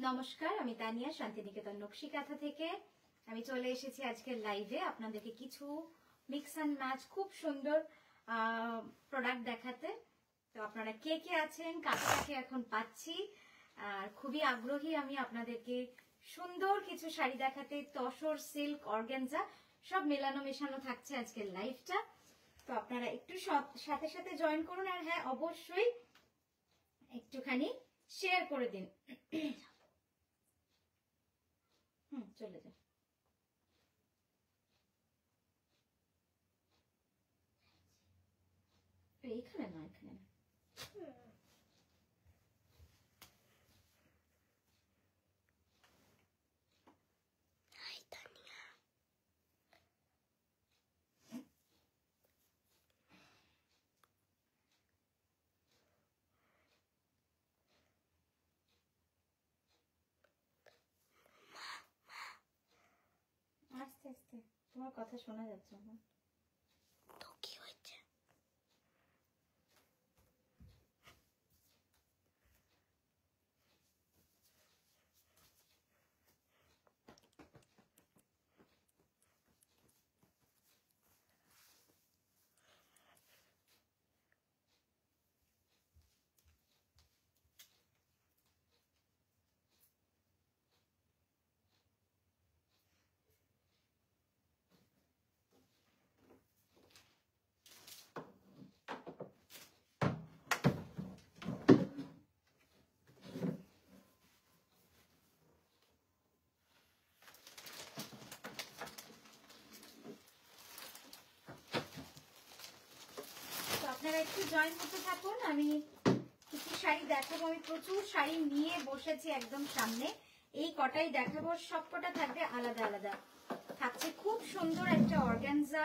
নমস্কার, আমি তানিয়া শান্তিনিকেতন নকশি কাঁথা থেকে। আমি চলে এসেছি আজকের লাইভে আপনাদেরকে কিছু মিক্স অ্যান্ড ম্যাচ খুব সুন্দর প্রোডাক্ট দেখাতে। তো আপনারা কে কে আছেন, কাকে কাকে এখন পাচ্ছি, আর খুবই আগ্রহী আমি আপনাদেরকে সুন্দর কিছু শাড়ি দেখাতে। তসর, সিল্ক, অর্গানজা সব মেলানো মেশানো থাকছে আজকের লাইভটা। তো আপনারা একটু সাথে সাথে জয়েন করুন, আর হ্যাঁ অবশ্যই একটুখানি শেয়ার করে দিন। চলে যাও। এইখানে না, এখানে না। আস্তে আস্তে, তোমার কথা শোনা যাচ্ছে না। তো কি হয়েছে? আপনারা একটু জয়েন করতে থাকুন, আমি কিছু শাড়ি দেখাবো। আমি প্রচুর শাড়ি নিয়ে বসেছি একদম সামনে। এই কটাই দেখাবো, সব কটা থাকবে আলাদা আলাদা। থাকছে খুব সুন্দর একটা অর্গানজা,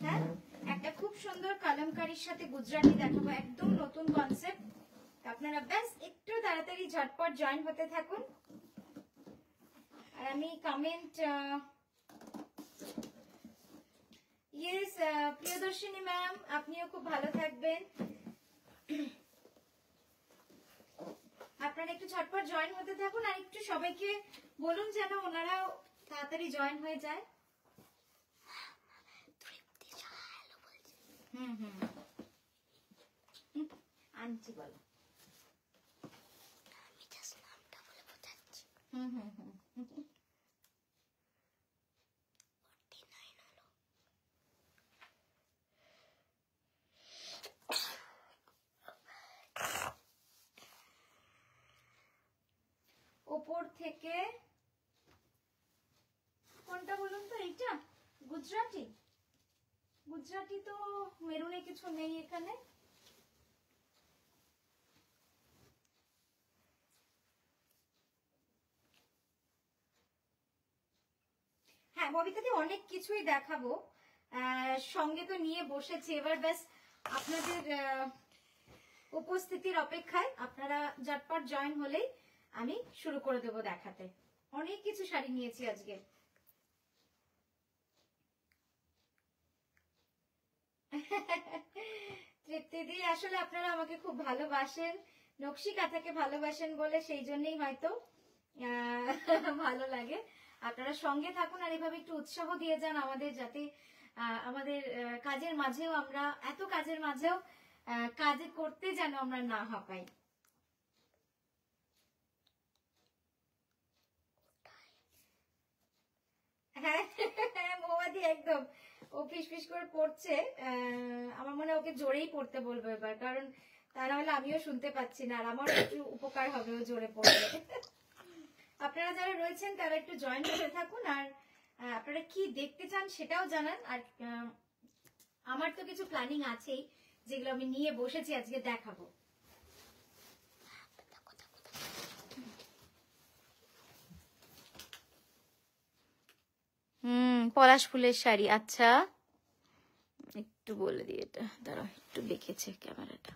হ্যাঁ, একটা খুব সুন্দর কালামকারীর সাথে গুজরাটি দেখাবো, একদম নতুন কনসেপ্ট। আপনারা ব্যাস একটু তাড়াতাড়ি ঝটপট জয়েন হতে থাকুন। আর আমি কমেন্ট ইয়েস প্রিয়দর্শিনী ম্যাম, আপনিও খুব ভালো থাকবেন। আপনারা একটু ঝটপট জয়েন হতে থাকুন, আর একটু সবাইকে বলুন যেন ওনারাও তাড়াতাড়ি জয়েন হয়ে যায়। আনছি বলো। আমি জাস্ট নামটা বলে বোঝাচ্ছি। 49 হলো। ওপর থেকে কোনটা বলুন তো? এইটা গুজরাটি। গুজরাটি তো মেরুনে কিছু নেই এখানে। হ্যাঁ ববিতাদি, অনেক কিছুই দেখাবো, সঙ্গে তো নিয়ে বসেছি। এবার ব্যাস আপনাদের উপস্থিতির অপেক্ষায়। আপনারা ঝটপট জয়েন হলেই আমি শুরু করে দেব দেখাতে। অনেক কিছু শাড়ি নিয়েছি আজকে। তৃপ্তিদি, আসলে আপনারা আমাকে খুব ভালোবাসেন, নকশি কাঁথাকে ভালোবাসেন বলে সেই জন্যই হয়তো ভালো লাগে। আপনারা সঙ্গে থাকুন আর এভাবে একটু উৎসাহ দিয়ে যান আমাদের, যাতে আমাদের কাজের মাঝেও, আমরা এত কাজের মাঝেও কাজে করতে যেন আমরা না হাঁপাই। হ্যাঁ মৌমাদি একদম, ও ফিস ফিস করে পড়ছে। আমার মনে হয় ওকে জোরেই পড়তে বলবো এবার, কারণ তা না হলে আমিও শুনতে পাচ্ছি না, আর আমার একটু উপকার হবে ও জোরে পড়লে। আপনারা যারা রয়েছেন তারা একটু জয়েন হতে থাকুন, আর আপনারা কি দেখতে চান সেটাও জানান। আর আমার তো কিছু প্ল্যানিং আছেই, যেগুলো আমি নিয়ে বসেছি আজকে দেখাবো। পলাশ ফুলের শাড়ি। আচ্ছা একটু বলে দিই, এটা দাঁড়াও, একটু বেঁকেছে ক্যামেরাটা।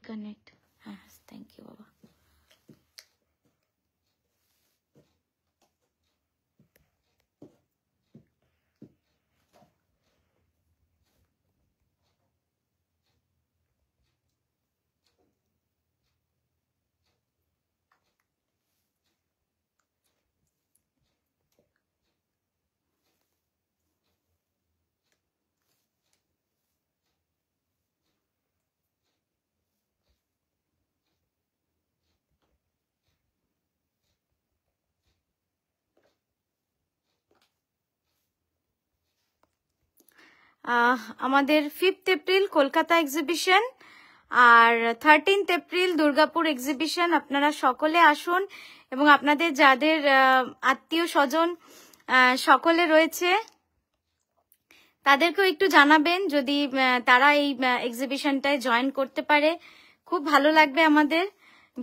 কানেক্ট, হ্যাঁ থ্যাংক ইউ বাবা। আমাদের 5th এপ্রিল কলকাতা এক্সিবিশন আর 13th এপ্রিল দুর্গাপুর এক্সিবিশন। আপনারা সকলে আসুন এবং আপনাদের যাদের আত্মীয় স্বজন সকলে রয়েছে তাদেরকেও একটু জানাবেন যদি তারা এই এক্সিবিশনটায় জয়েন করতে পারে। খুব ভালো লাগবে আমাদের,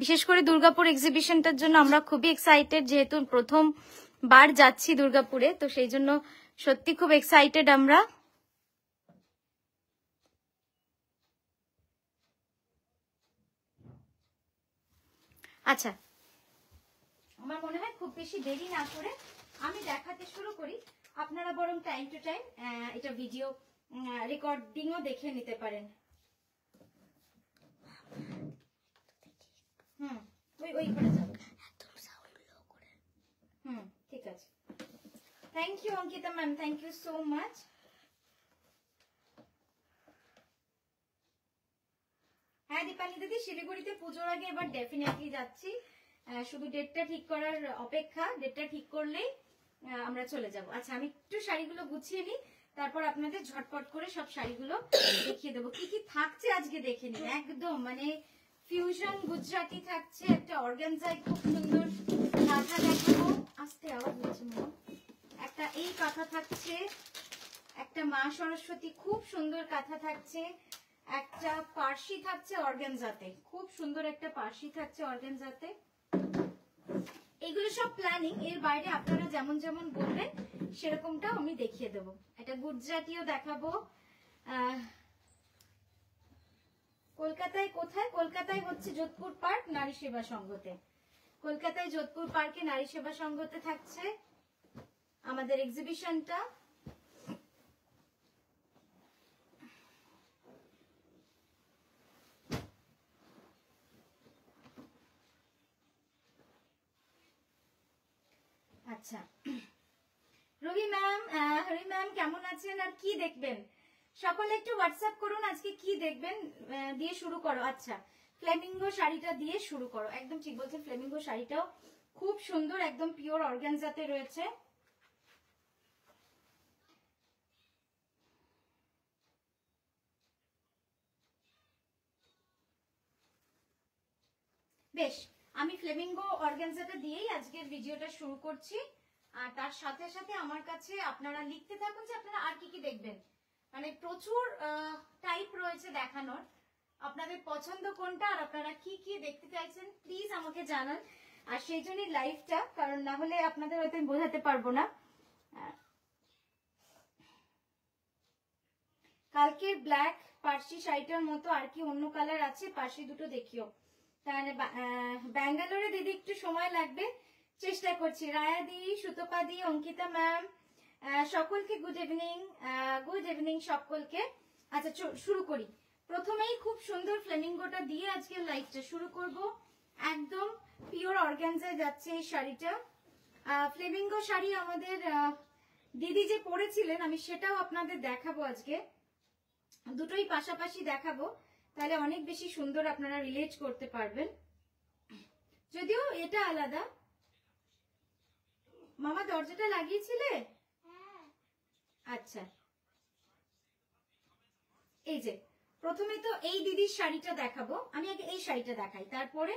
বিশেষ করে দুর্গাপুর এক্সিবিশনটার জন্য আমরা খুবই এক্সাইটেড, যেহেতু প্রথমবার যাচ্ছি দুর্গাপুরে, তো সেই জন্য সত্যি খুব এক্সাইটেড আমরা। আচ্ছা, আমার মনে হয় খুব বেশি দেরি না করে আমি দেখাতে শুরু করি। আপনারা বরং টাইম টু টাইম এটা ভিডিও রেকর্ডিংও দেখে নিতে পারেন। ওই করে যাবো। ঠিক আছে। Thank you Ankita ma'am, thank you so much. হ্যাঁ দীপালি দিদি, শিলিগুড়িতে পুজোর আগে এবার ডেফিনেটলি যাচ্ছি, শুধু ডেটটা ঠিক করার অপেক্ষা। ডেটটা ঠিক করলেই আমরা চলে যাব। আচ্ছা, আমি একটু শাড়িগুলো গুছিয়ে নিই, তারপর আপনাদের ঝটপট করে সব শাড়িগুলো দেখিয়ে দেবো। কি কি থাকছে আজকে দেখে নিন। একদম মানে ফিউশন গুজরাটি থাকছে, একটা অর্গানজায় খুব সুন্দর কাঁথা দেখাবো। আস্তে আওয়াজ হচ্ছে মনে। একটা এই কাঁথা থাকছে, একটা মা সরস্বতী খুব সুন্দর কাঁথা থাকছে, একটা পার্সি থাকছে অর্গানজাতে, খুব সুন্দর একটা পার্সি থাকছে অর্গানজাতে। এগুলো সব প্ল্যানিং, এর বাইরে আপনারা যেমন যেমন বলবেন সেরকমটাও আমি দেখিয়ে দেবো। একটা গুজরাটিও দেখাবো। কলকাতায় কোথায়? কলকাতায় হচ্ছে যোধপুর পার্ক নারী সেবা সংঘতে। কলকাতায় যোধপুর পার্কে নারী সেবা সংঘতে থাকছে আমাদের এক্সিবিশনটা। আচ্ছা, রবি ম্যাম কেমন আছেন আর কি দেখবেন? সকলে একটু হোয়াটসঅ্যাপ করুন আজকে কি দেখবেন, দিয়ে শুরু করো। আচ্ছা, ফ্লেমিঙ্গো শাড়িটা দিয়ে শুরু করো। একদম ঠিক বলছেন, ফ্লেমিঙ্গো শাড়িটাও খুব সুন্দর, একদম পিওর অর্গানজাতে রয়েছে। বেশ, আমি ফ্লেমিঙ্গো অর্গানজাটা দিয়েই আজকের ভিডিওটা শুরু করছি। আর তার সাথে সাথে আমার কাছে আপনারা লিখতে থাকুন যে আপনারা আর কি কি দেখবেন। মানে প্রচুর টাইপ রয়েছে দেখানোর, আপনাদের পছন্দ কোনটা আর আপনারা কি কি দেখতে চাইছেন প্লিজ আমাকে জানান। আর সেই জন্যই লাইভটা, কারণ না হলে আপনাদের হয়তো আমি বোঝাতে পারবো না। কালকের ব্ল্যাক পার্সি শাড়িটার মতো আর কি অন্য কালার আছে? পার্সি দুটো দেখিও। তাহলে ব্যাঙ্গালোরে দিদি একটু সময় লাগবে, চেষ্টা করছি। রায়া দি, সুতপা দি, অঙ্কিতা ম্যাম, সকলকে গুড ইভিনিং সকলকে। আচ্ছা শুরু করি। প্রথমেই খুব সুন্দর ফ্লেমিঙ্গোটা দিয়ে আজকে লাইভটা শুরু করব। একদম পিওর অর্গানজায় যাচ্ছে এই শাড়িটা। ফ্লেমিঙ্গো শাড়ি আমাদের দিদি যে পরেছিলেন, আমি সেটাও আপনাদের দেখাবো আজকে। দুটোই পাশাপাশি দেখাবো, তাহলে অনেক বেশি সুন্দর আপনারা রিলেট করতে পারবেন। যদিও এটা আলাদা। মামা দরজাটা লাগিয়েছিলে? আচ্ছা, এই যে প্রথমে তো এই দিদির শাড়িটা দেখাবো। আমি আগে এই শাড়িটা দেখাই, তারপরে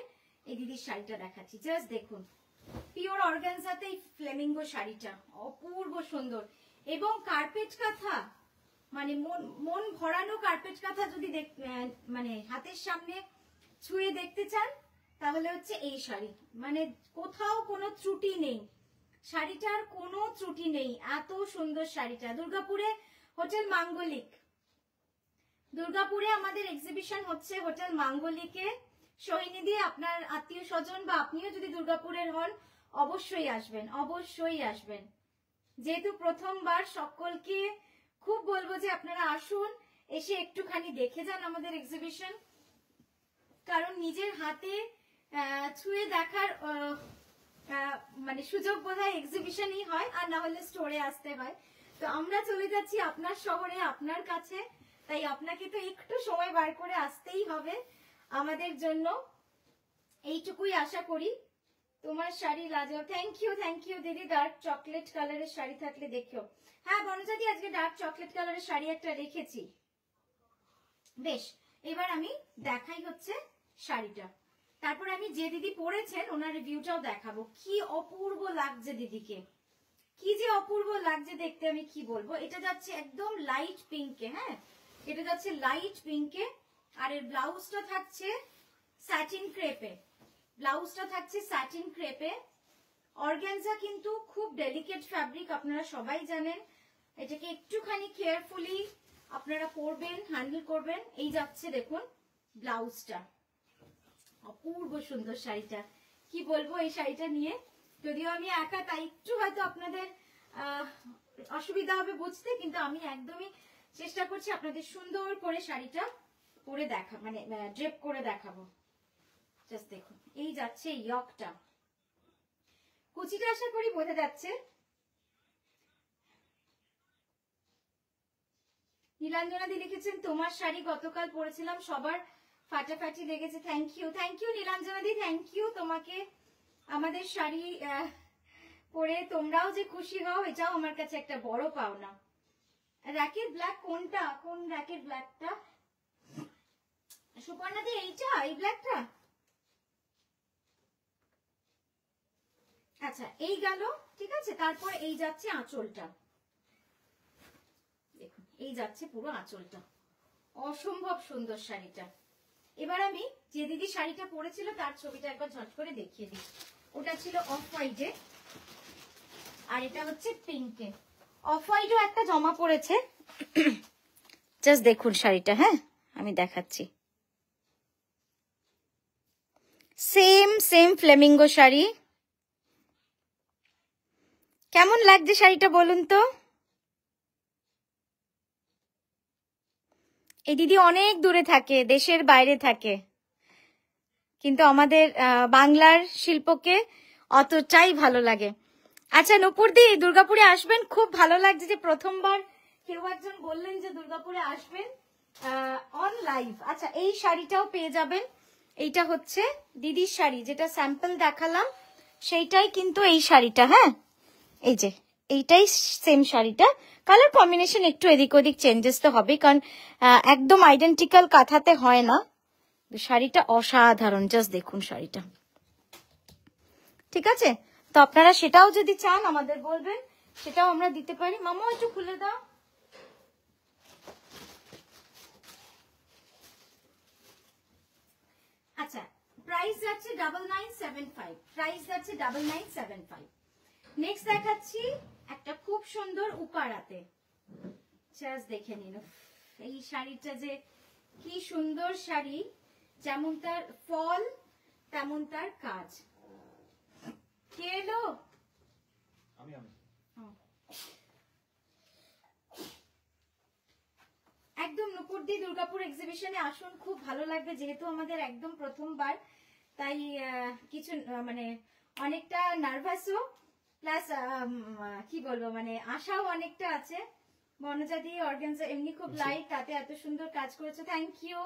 এই দিদির শাড়িটা দেখাচ্ছি। জাস্ট দেখুন, পিওর অর্গানজাতে এই ফ্লেমিঙ্গো শাড়িটা অপূর্ব সুন্দর। এবং কার্পেট কাঁথা, মানে মন ভরানো কার্পেট কাঁথা যদি মানে হাতের সামনে ছুঁয়ে দেখতে চান, তাহলে হচ্ছে এই শাড়ি। মানে কোথাও কোনো ত্রুটি নেই, শাড়িটার কোনো ত্রুটি নেই, এত সুন্দর শাড়িটা। দুর্গাপুরে হোটেল মাঙ্গলিক, দুর্গাপুরে আমাদের এক্সিবিশন হচ্ছে হোটেল মাঙ্গলিকে। সোহিনীদি, আপনার আত্মীয় স্বজন বা আপনিও যদি দুর্গাপুরের হন অবশ্যই আসবেন, অবশ্যই আসবেন। যেহেতু প্রথমবার, সকলকে খুব বলবো যে আপনারা আসুন, এসে একটুখানি দেখে যান আমাদের এক্সিবিশন। কারণ নিজের হাতে ছুঁয়ে দেখার মানে সুযোগ বোধহয় এক্সিবিশনই হয়, আর না হলে স্টোরে আসতে হয়। তো আমরা চলে যাচ্ছি আপনার শহরে, আপনার কাছে, তাই আপনাকে তো একটু সময় বার করে আসতেই হবে আমাদের জন্য, এইটুকুই আশা করি। তোমার শাড়ি লাজবাব। থ্যাংক ইউ দিদি। ডার্ক চকলেট কালারের শাড়ি থাকলে দেখিও। হ্যাঁ বনজাদি, আজকে ডার্ক চকলেট কালারের শাড়ি একটা রেখেছি। বেশ, এবার আমি দেখাই হচ্ছে শাড়িটা, তারপর আমি যে দিদি পরেছেন ওনার রিভিউটাও দেখাবো। কি অপূর্ব লাগছে দিদিকে, কি যে অপূর্ব লাগছে দেখতে, আমি কি বলবো। এটা যাচ্ছে একদম লাইট পিঙ্কে, হ্যাঁ এটা যাচ্ছে লাইট পিঙ্কে, আর এর ব্লাউজটা থাকছে স্যাটিন ক্রেপে। ব্লাউজটা থাকছে স্যাটিন ক্রেপে। অর্গানজা কিন্তু খুব ডেলিকেট ফ্যাব্রিক, আপনারা সবাই জানেন। এটাকে একটুখানি কেয়ারফুলি আপনারা পরবেন, হ্যান্ডেল করবেন। এই যাচ্ছে দেখুন ব্লাউজটা, অপূর্ব সুন্দর শাড়িটা। কি বলবো এই শাড়িটা নিয়ে, যদিও আমি একা তাই একটু হয়তো আপনাদের অসুবিধা হবে বুঝতে, কিন্তু আমি একদমই চেষ্টা করছি আপনাদের সুন্দর করে শাড়িটা পরে দেখা, মানে ড্রেপ করে দেখাবো। জাস্ট দেখুন, এই যাচ্ছে ইয়কটা, কুচিটা আশা করি বোঝা যাচ্ছে। নীলাঞ্জনা দি লিখেছেন তোমার শাড়ি গতকাল পরেছিলাম, সবার ফাটাফাটি লেগেছে। থ্যাংক ইউ নীলাঞ্জনা দি, থ্যাংক ইউ তোমাকে। আমাদের শাড়ি পরে তোমরাও যে খুশি হও এটাও আমার কাছে একটা বড় পাওনা। র্যাকের ব্ল্যাক কোনটা, কোন র্যাকের ব্ল্যাকটা সুপর্ণা দি? এইটা, এই ব্ল্যাকটা? আচ্ছা এই গেল, ঠিক আছে। তারপর এই যাচ্ছে আঁচলটা, দেখুন এই যাচ্ছে পুরো আঁচলটা, অসম্ভব সুন্দর শাড়িটা। এবার আমি যে দিদি শাড়িটা পরেছিল তার ছবিটা একবার ঝট করে দেখিয়ে দিই। ওটা ছিল অফ হোয়াইটে, আর এটা হচ্ছে পিঙ্কে। অফ হোয়াইটও একটা জমা পড়েছে, জাস্ট দেখুন শাড়িটা। হ্যাঁ আমি দেখাচ্ছি, সেম ফ্লেমিঙ্গো শাড়ি। কেমন লাগছে শাড়িটা বলুন তো? এই দিদি অনেক দূরে থাকে, দেশের বাইরে থাকে, কিন্তু আমাদের বাংলার শিল্পকে অতটাই ভালো লাগে। আচ্ছা নূপুর দি, দুর্গাপুরে আসবেন, খুব ভালো লাগছে যে প্রথমবার কেউ একজন বললেন যে দুর্গাপুরে আসবেন অন লাইভ। আচ্ছা এই শাড়িটাও পেয়ে যাবেন, এইটা হচ্ছে দিদির শাড়ি, যেটা স্যাম্পল দেখালাম সেইটাই কিন্তু এই শাড়িটা। হ্যাঁ এই যে এইটাই সেম শাড়িটা, কালার কম্বিনেশন একটু এদিক ওদিক চেঞ্জেস তো হবে, কারণ একদম আইডেন্টিক্যাল কাঁথাতে হয় না। শাড়িটা অসাধারণ, জাস্ট দেখুন শাড়িটা, ঠিক আছে। তো আপনারা সেটাও যদি চান আমাদের বলবেন, সেটাও আমরা দিতে পারি। মামা একটু খুলে দাও। আচ্ছা প্রাইস যাচ্ছে 9975, প্রাইস যাচ্ছে 9975। নেক্সট দেখাচ্ছি একটা খুব সুন্দর উপাড়াতে, জাস্ট দেখে নিন। এই শাড়িটা যে কি সুন্দর শাড়ি, যেমন তার ফল তেমন তার কাজ। কে এলো? আমি একদম নূপুরদি দুর্গাপুর এক্সিবিশনে আসুন, খুব ভালো লাগবে, যেহেতু আমাদের একদম প্রথমবার, তাই কিছু মানে অনেকটা নার্ভাসও, প্লাস কি বলবো মানে আশাও অনেকটা আছে। বনজা দিয়ে অর্গানজা এমনি খুব লাইট, তাতে এত সুন্দর কাজ করেছে, থ্যাংক ইউ।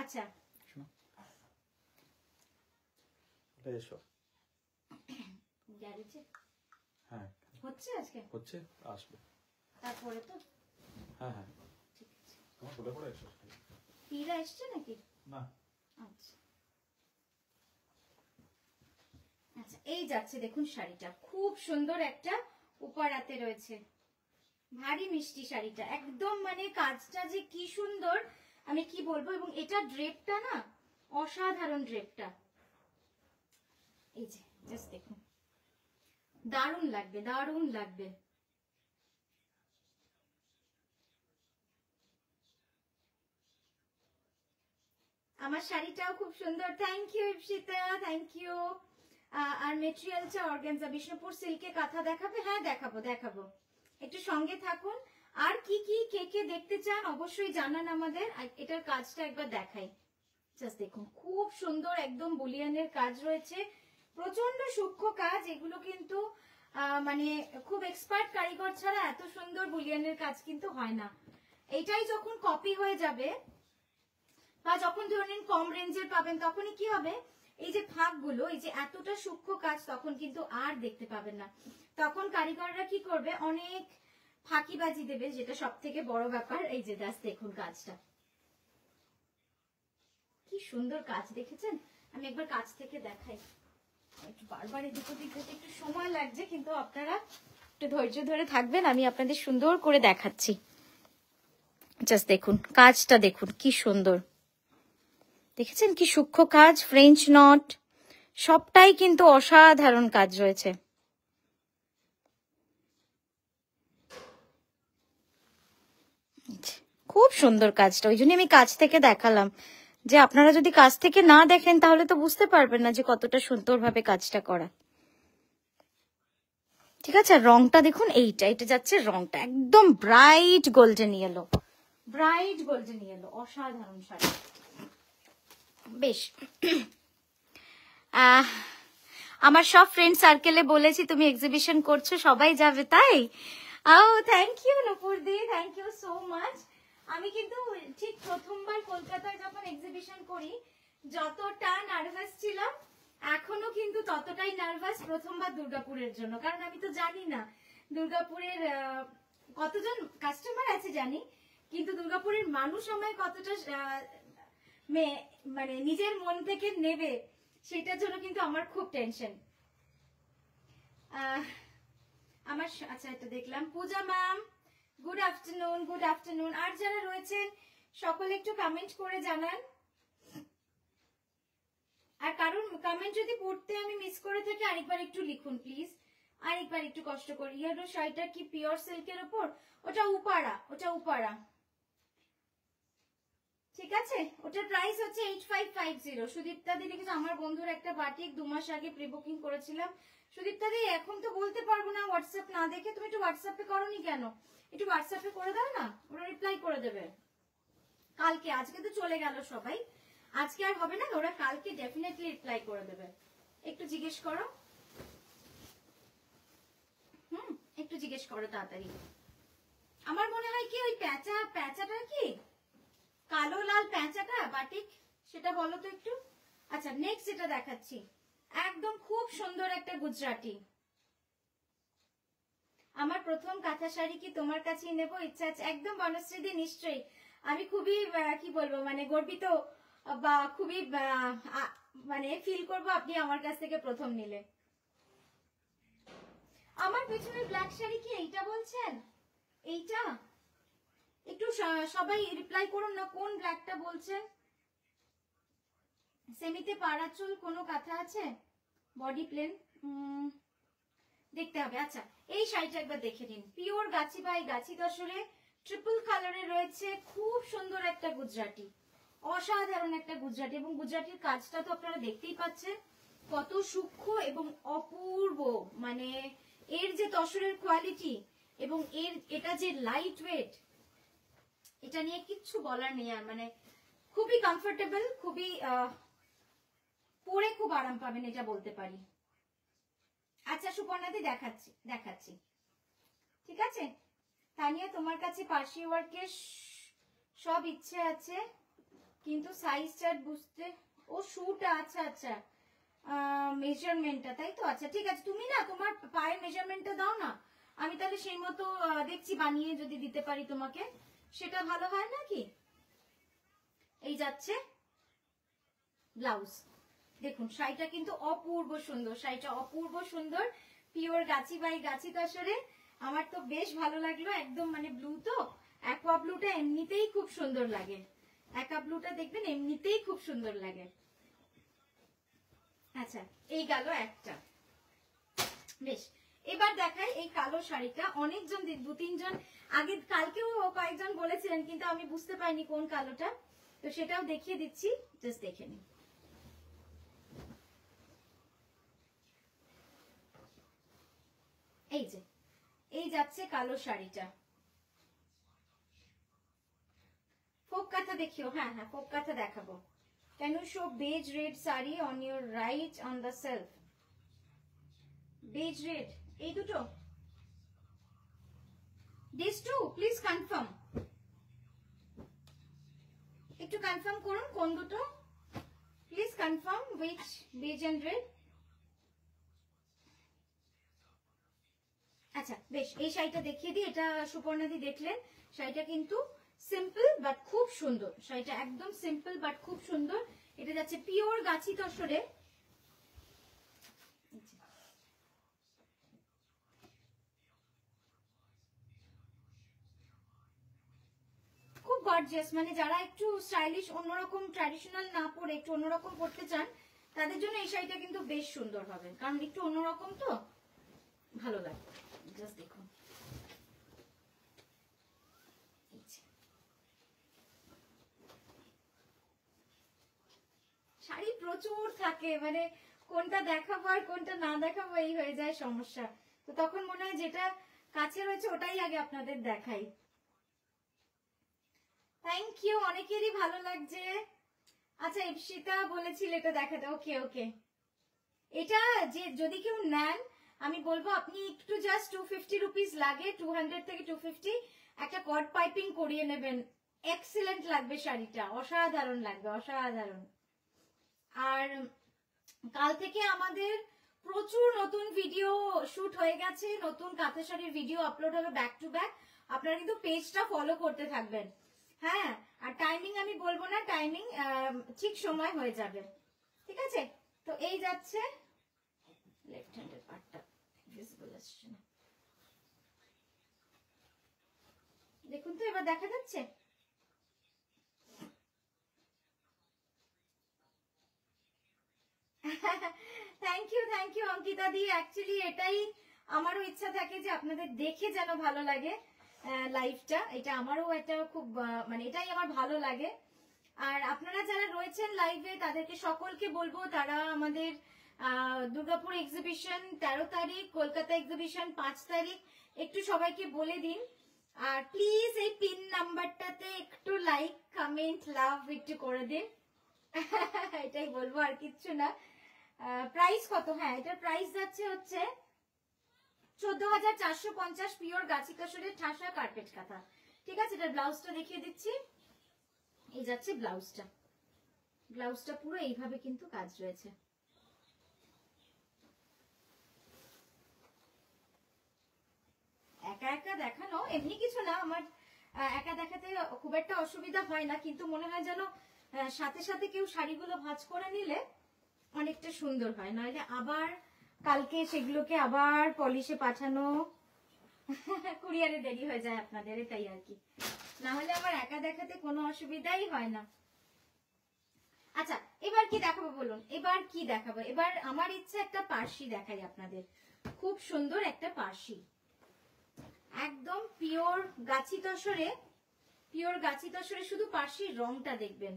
আচ্ছা এসো। গ্যারেজে হ্যাঁ হচ্ছে, আজকে হচ্ছে, আসবে তারপরে তো। হ্যাঁ হ্যাঁ ঠিক আছে, তোমার বলে পড়ে এসো। পীরা এসছে নাকি? না আচ্ছা আচ্ছা এই যাচ্ছে দেখুন শাড়িটা, খুব সুন্দর একটা উপরাতে রয়েছে, ভারী মিষ্টি শাড়িটা, একদম মানে কাজটা যে কি সুন্দর আমি কি বলবো। এবং এটা ড্রেপটা না অসাধারণ, ড্রেপটা এই যে জাস্ট দেখুন, দারুণ লাগবে, দারুণ লাগবে। আমার শাড়িটাও খুব সুন্দর, thank you Ipsita, thank you. আর মেটেরিয়ালটা অর্গানজা, বিষ্ণুপুর সিল্কে কাঁথা দেখাবে? হ্যাঁ দেখাবো দেখাবো, একটু সঙ্গে থাকুন। আর কি কি কে কে দেখতে চান অবশ্যই জানান আমাদের। এটার কাজটা একবার দেখাই, জাস্ট দেখুন খুব সুন্দর, একদম বুলিয়ানের কাজ রয়েছে, প্রচন্ড সূক্ষ্ম কাজ। এগুলো কিন্তু মানে খুব এক্সপার্ট কারিগর ছাড়া এত সুন্দর বুলিয়ানের কাজ কিন্তু হয় না। এটাই যখন কপি হয়ে যাবে বা যখন ধরে নিন কম রেঞ্জের পাবেন, তখনই কি হবে, এই যে ফাঁকগুলো, এই যে এতটা সূক্ষ্ম কাজ তখন কিন্তু আর দেখতে পাবেন না। তখন কারিগররা কি করবে, অনেক ফাঁকিবাজি দেবে, যেটা সব থেকে বড় ব্যাপার। এই যে জাস্ট দেখুন কাজটা, কি সুন্দর কাজ, দেখেছেন? আমি একবার কাছ থেকে দেখাই, একটু বারবার এদিক ওদিক যেতে একটু সময় লাগছে, কিন্তু আপনারা একটু ধৈর্য ধরে থাকবেন, আমি আপনাদের সুন্দর করে দেখাচ্ছি। জাস্ট দেখুন কাজটা, দেখুন কি সুন্দর, দেখেছেন কি সূক্ষ্ম কাজ, ফ্রেঞ্চ নট, সবটাই কিন্তু অসাধারণ কাজ রয়েছে। খুব সুন্দর কাজটা, ওই জন্য আমি কাছ থেকে দেখালাম, যে আপনারা যদি কাছ থেকে না দেখেন তাহলে তো বুঝতে পারবেন না যে কতটা সুন্দরভাবে কাজটা করা। ঠিক আছে, আর রংটা দেখুন, এটা যাচ্ছে রংটা একদম bright golden yellow, bright golden yellow, অসাধারণ শাড়ি। বেশ, আমার সব ফ্রেন্ড সার্কেলে বলেছি তুমি এক্সিবিশন করছো, সবাই যাবে, তাই? ও থ্যাংক ইউ নুপুর দি, থ্যাংক ইউ সো মাচ। আমি কিন্তু ঠিক প্রথমবার কলকাতায় যখন এক্সিবিশন করি যতটা নার্ভাস ছিলাম, এখনো কিন্তু ততটাই নার্ভাস প্রথমবার দুর্গাপুরের জন্য, কারণ আমি তো জানি না দুর্গাপুরের কতজন কাস্টমার আছে জানি, কিন্তু দুর্গাপুরের মানুষ আমায় কতটা মানে নিজের মন থেকে নেবে, সেটার জন্য কিন্তু আমার খুব টেনশন। আমার আচ্ছা, এটা দেখলাম Puja ma'am, good afternoon, good afternoon. আর যারা রয়েছেন সকলে একটু কমেন্ট করে জানান, আর কারণ কমেন্ট যদি পড়তে আমি মিস করে থাকি আরেকবার একটু লিখুন প্লিজ, আরেকবার একটু কষ্ট করে। ইয়ারো শাড়িটা কি পিওর সিল্কের উপর? ওটা উপাড়া, ওটা উপাড়া, ঠিক আছে। ওটার প্রাইস হচ্ছে 8550। সুদীপ্তা দি লিখেছে, আমার বন্ধুর একটা বাটিক 2 মাস আগে প্রি বুকিং করেছিলাম। সুদীপ্তা দি এখন তো বলতে পারবো না হোয়াটসঅ্যাপ না দেখে, তুমি একটু হোয়াটসঅ্যাপে করোনি কেন? একটু হোয়াটসঅ্যাপে করে দাও না, ওরা রিপ্লাই করে দেবে কালকে। আজকে তো চলে গেল সবাই, আজকে আর হবে না, ওরা কালকে ডেফিনেটলি রিপ্লাই করে দেবে। একটু জিজ্ঞেস করো, একটু জিজ্ঞেস করো তাড়াতাড়ি। আমার মনে হয় কি ওই প্যাঁচাটা কি কালো লাল প্যাঁচাটা বাটিক, সেটা বলো তো একটু। আচ্ছা, নেক্সট যেটা দেখাচ্ছি একদম খুব সুন্দর একটা গুজরাটি। আমার প্রথম কাঁথা শাড়ি কি তোমার কাছেই নেবো, ইচ্ছা আছে। একদম বনশ্রীদি, নিশ্চয়ই। আমি খুবই কি বলবো, মানে গর্বিত বা খুবই মানে ফিল করবো আপনি আমার কাছ থেকে প্রথম নিলে। আমার পেছনের ব্ল্যাক শাড়ি কি এইটা বলছেন? এইটা একটু সবাই রিপ্লাই করুন না, কোন ব্ল্যাকটা বলছেন? সেমিতে পাড়া চুল কোনো কথা আছে? বডি প্লেন দেখতে হবে। আচ্ছা, এই শাড়িটা একবার দেখে নিন, pure Gachhi by Gachhi দশরে, triple কালারে রয়েছে, খুব সুন্দর একটা গুজরাটি, অসাধারণ একটা গুজরাটি। এবং গুজরাটির কাজটা তো আপনারা দেখতেই পাচ্ছেন কত সূক্ষ্ম এবং অপূর্ব, মানে এর যে তসরের কোয়ালিটি এবং এটা যে লাইট ওয়েট, এটা নিয়ে কিচ্ছু বলার নেই আর। মানে খুবই কমফোর্টেবল, খুবই পরে খুব আরাম পাবেন, এটা বলতে পারি। আচ্ছা সুপর্ণাদি, দেখাচ্ছি ঠিক আছে। তানিয়া, তোমার কাছে পার্সি ওয়ার্কের সব ইচ্ছে আছে, কিন্তু সাইজ চার্ট বুঝতে, ও শুটা, আচ্ছা আচ্ছা, মেজারমেন্টটা, তাই তো। আচ্ছা ঠিক আছে, তুমি না তোমার পায়ের মেজারমেন্টটা দাও না, আমি তাহলে সেই মতো দেখছি বানিয়ে যদি দিতে পারি তোমাকে, সেটা ভালো হয় নাকি। এই যাচ্ছে ব্লাউজ, দেখুন শাড়িটা কিন্তু অপূর্ব সুন্দর, শাড়িটা অপূর্ব সুন্দর, পিওর গাছি বাই গাছি তসরে। আমার তো বেশ ভালো লাগলো, একদম মানে ব্লু তো, অ্যাকোয়া ব্লুটা এমনিতেই খুব সুন্দর লাগে, অ্যাকোয়া ব্লুটা দেখবেন এমনিতেই খুব সুন্দর লাগে। আচ্ছা, এই গেল একটা। বেশ, এবার দেখাই এই কালো শাড়িটা। অনেকজন 2-3 জন আগে কালকেও কয়েকজন বলেছিলেন, কিন্তু আমি বুঝতে পারিনি কোন কালোটা, তো সেটাও দেখিয়ে দিচ্ছি, জাস্ট দেখে নিন। এই যে এই যাচ্ছে কালো শাড়িটা, ফোক কাঁথা দেখিও। হ্যাঁ হ্যাঁ, ফোক কাঁথা দেখাবো। Can you show beige red saree on your right on the shelf? Beige red, এই দুটো, these two, please confirm, একটু কনফার্ম করুন কোন দুটো। Please confirm which beige and red. আচ্ছা বেশ, এই শাড়িটা দেখিয়ে দিই। এটা সুপর্ণাদি দেখলেন, শাড়িটা কিন্তু সিম্পল বাট খুব সুন্দর। শাড়িটা একদম সিম্পল বাট খুব সুন্দর। এটা যাচ্ছে পিওর গাছি তসরে। খুব গর্জিয়াস, মানে যারা একটু স্টাইলিশ, অন্যরকম ট্র্যাডিশনাল না পরে একটু অন্যরকম পড়তে চান তাদের জন্য এই শাড়িটা কিন্তু বেশ সুন্দর হবে, কারণ একটু অন্যরকম তো ভালো লাগে। জাস্ট দেখুন, শাড়ি প্রচুর থাকে, মানে কোনটা দেখাবো আর কোনটা না দেখাবো এই হয়ে যায় সমস্যা। তো তখন মনে হয় যেটা কাছে রয়েছে ওটাই আগে আপনাদের দেখাই। থ্যাংক ইউ, অনেকেরই ভালো লাগছে। আচ্ছা ইপসিতা বলেছিল এটা দেখাতে, ওকে ওকে। এটা যে যদি কেউ নেন আমি বলবো আপনি একটু জাস্ট 250 রুপিস লাগে, 200 থেকে 250 একটা কট পাইপিং করিয়ে নেবেন। এক্সিলেন্ট লাগবে শাড়িটা, অসাধারণ লাগবে, অসাধারণ। আর কাল থেকে আমাদের প্রচুর নতুন ভিডিও শুট হয়ে গেছে, নতুন কাঁথা শাড়ির ভিডিও আপলোড হবে ব্যাক টু ব্যাক। আপনারা কিন্তু পেজটা ফলো করতে থাকবেন, হ্যাঁ। আর টাইমিং আমি বলবো না, টাইমিং ঠিক সময় হয়ে যাবে, ঠিক আছে। তো এই যাচ্ছে লেফট হ্যান্ডের পার্টটা, ভিজিবল আসছে না, দেখুন তো এবার দেখা যাচ্ছে। থ্যাংক ইউ অঙ্কিতা দি। অ্যাকচুয়ালি এটাই আমারও ইচ্ছা থাকে যে আপনাদের দেখে যেন ভালো লাগে লাইভটা, এটা আমারও একটা খুব মানে এটাই আমার ভালো লাগে। আর আপনারা যারা রয়েছেন লাইভে তাদেরকে সকলকে বলবো তারা আমাদের দুর্গাপুর এক্সিবিশন 13 তারিখ, কলকাতা এক্সিবিশন 5 তারিখ একটু সবাইকে বলে দিন। আর প্লিজ এই পিন নাম্বারটাতে একটু লাইক কমেন্ট লাভ একটু করে দিন, এটাই বলবো আর কিচ্ছু না। প্রাইস কত? হ্যাঁ এটার প্রাইস যাচ্ছে হচ্ছে 14,450 পিওর গাছি তসরের ঠাসা কার্পেট কাঁথা, ঠিক আছে। এটার ব্লাউজটা দেখিয়ে দিচ্ছি, এই যাচ্ছে ব্লাউজটা। ব্লাউজটা পুরো এইভাবে কিন্তু কাজ রয়েছে। একা একা দেখানো এমনি কিছু না, আমার একা দেখাতে খুব একটা অসুবিধা হয় না, কিন্তু মনে হয় যেন সাথে সাথে কেউ শাড়িগুলো ভাঁজ করে নিলে অনেকটা সুন্দর হয়, নইলে আবার কালকে সেগুলোকে আবার পলিশে পাঠানো, কুরিয়ারে দেরি হয়ে যায় আপনাদের, এটাই আর কি। না হলে আমার একা দেখাতে কোনো অসুবিধাই হয় না। আচ্ছা এবার কি দেখাবো বলুন, এবার কি দেখাবো? এবার আমার ইচ্ছা একটা পার্সি দেখাই আপনাদের, খুব সুন্দর একটা পার্সি, একদম পিওর গাছি তসরে। পিওর গাছি তসরে, শুধু পার্সির রংটা দেখবেন,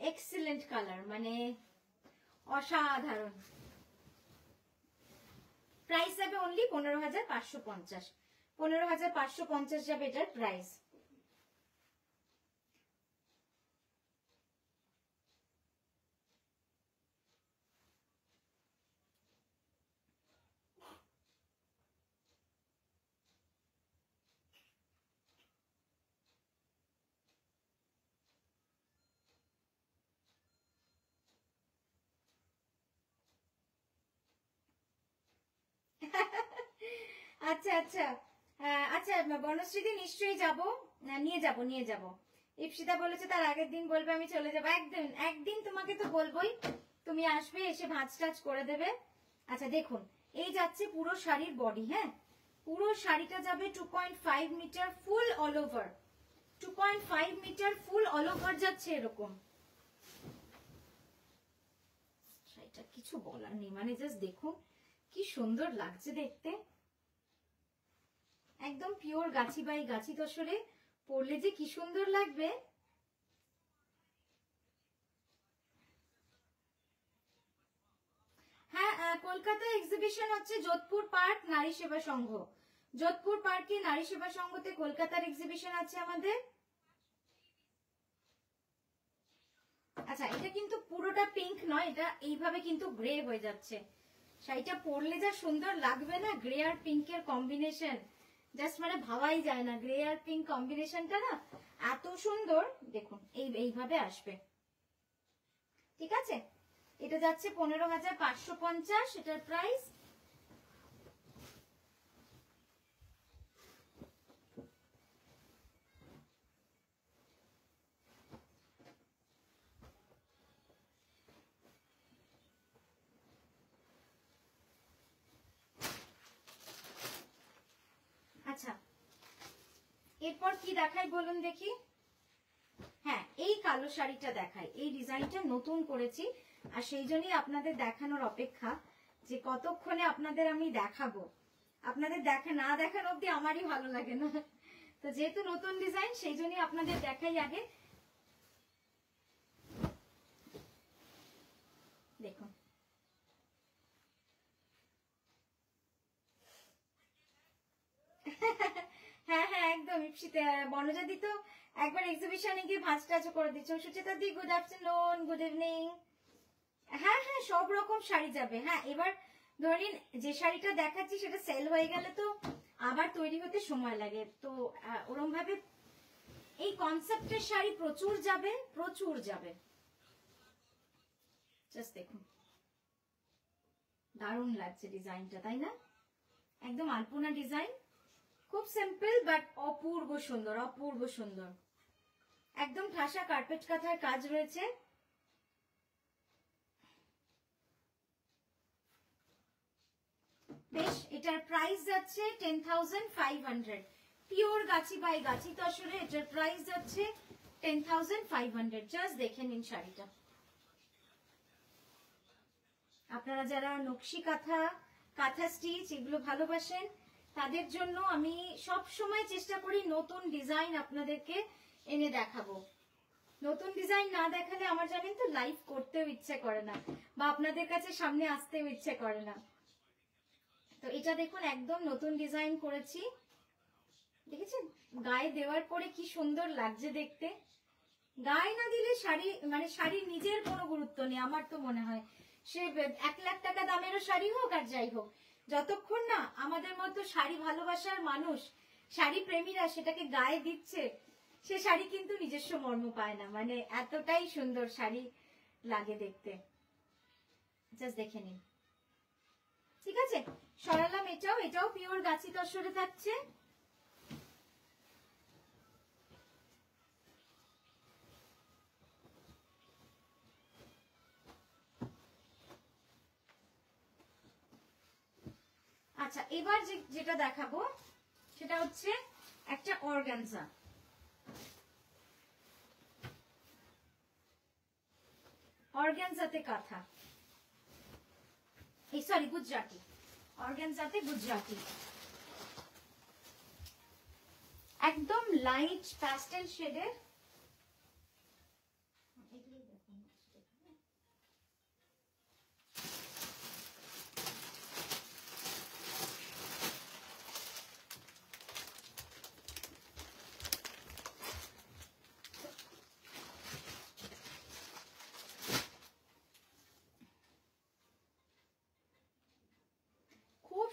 এক্সিলেন্ট কালার, মানে অসাধারণ। প্রাইস যাবে অনলি 15,550, 15,550 যাবে এটার প্রাইস। আচ্ছা আচ্ছা আচ্ছা বনশ্রীদি নিশ্চয়ই যাবো, নিয়ে যাব। ইপসিতা বলেছে তার আগের দিন বলবে আমি চলে যাবো, একদিন তোমাকে তো বলবোই, তুমি আসবে, এসে ভাঁজ টাজ করে দেবে। আচ্ছা দেখুন, এই যাচ্ছে পুরো শাড়ির বডি, হ্যাঁ পুরো শাড়িটা যাবে 2.5 metre full all over, 2.5 metre full all over যাচ্ছে এরকম। শাড়িটা কিছু বলার নেই, মানে জাস্ট দেখুন কি সুন্দর লাগছে দেখতে, একদম পিওর গাছি বাই গাছি তসরে পরলে যে কি সুন্দর লাগবে। হ্যাঁ কলকাতা এক্সিবিশন হচ্ছে যোধপুর পার্ক নারী সেবা সংঘ, যোধপুর পার্কে নারী সেবা সংঘতে কলকাতার এক্সিবিশন আছে আমাদের। আচ্ছা এটা কিন্তু পুরোটা পিঙ্ক নয়, এটা এইভাবে কিন্তু গ্রে হয়ে যাচ্ছে। শাড়িটা পরলে যা সুন্দর লাগবে না, গ্রে আর পিঙ্কের কম্বিনেশন জাস্ট মানে ভাবাই যায় না, গ্রে আর পিঙ্ক কম্বিনেশনটা না এত সুন্দর। দেখুন এইভাবে আসবে, ঠিক আছে, এটা যাচ্ছে 15,550, এটার প্রাইস। আচ্ছা, এরপর কি দেখাই বলুন দেখি। হ্যাঁ, এই কালো শাড়িটা দেখাই, এই ডিজাইনটা নতুন করেছি, আর সেই জন্যই আপনাদের দেখানোর অপেক্ষা যে কতক্ষণে আপনাদের আমি দেখাবো। আপনাদের না দেখানো অব্দি আমারই ভালো লাগে না, তো যেহেতু নতুন ডিজাইন সেই জন্যই আপনাদের দেখাই আগে। দেখুন, হ্যাঁ হ্যাঁ একদম। ইপসিতে বনজাদি তো একবার এক্সিবিশনে গিয়ে ভাঁজ টাজ করে দিচ্ছে। সুচেতা দি গুড আফটারনুন, গুড ইভিনিং। হ্যাঁ হ্যাঁ, সব রকম শাড়ি যাবে। হ্যাঁ, এবার ধরিন যে শাড়িটা দেখাচ্ছি সেটা সেল হয়ে গেলে তো আবার তৈরি হতে সময় লাগে, তো ওরম ভাবে এই কনসেপ্টের শাড়ি প্রচুর যাবে, প্রচুর যাবে। জাস্ট দেখুন, দারুণ লাগছে ডিজাইনটা, তাই না? একদম আলপনা ডিজাইন, খুব সিম্পল বাট অপূর্ব সুন্দর, অপূর্ব সুন্দর। একদম ঠাসা কার্পেট কাঁথার কাজ রয়েছে। বেশ, এটার প্রাইস যাচ্ছে 10,500। পিওর গাছি বাই গাছি তসরে এটার প্রাইস যাচ্ছে 10,500। জাস্ট দেখে নিন শাড়িটা। আপনারা যারা নকশি কাঁথা, কাঁথা স্টিচ এগুলো ভালোবাসেন তাদের জন্য আমি সব সময় চেষ্টা করি নতুন ডিজাইন আপনাদেরকে এনে দেখাবো। নতুন ডিজাইন না দেখালে আমার জানেন তো লাইভ করতেও ইচ্ছে করে না, বা আপনাদের কাছে সামনে আসতেও ইচ্ছে করে না। তো এটা দেখুন, একদম নতুন ডিজাইন করেছি, দেখেছেন? গায়ে দেওয়ার পরে কি সুন্দর লাগছে দেখতে। গায়ে না দিলে শাড়ি মানে শাড়ির নিজের কোনো গুরুত্ব নেই আমার তো মনে হয়। সে 1 লাখ টাকা দামেরও শাড়ি হোক আর যাই হোক, যতক্ষণ না আমাদের মতো শাড়ি ভালোবাসার মানুষ, শাড়ি প্রেমীরা সেটাকে গায়ে দিচ্ছে, সে শাড়ি কিন্তু নিজস্ব মর্ম পায় না। মানে এতটাই সুন্দর শাড়ি লাগে দেখতে। জাস্ট দেখে নিন। ঠিক আছে, সরালাম এটাও। এটাও পিওর গাছি তসরে থাকছে। আচ্ছা, এবার যেটা দেখাবো সেটা হচ্ছে একটা অর্গানজা। অর্গানজাতে কাঁথা, এই সরি গুজরাটি, অর্গানজাতে গুজরাটি। একদম লাইট প্যাস্টেল শেডের।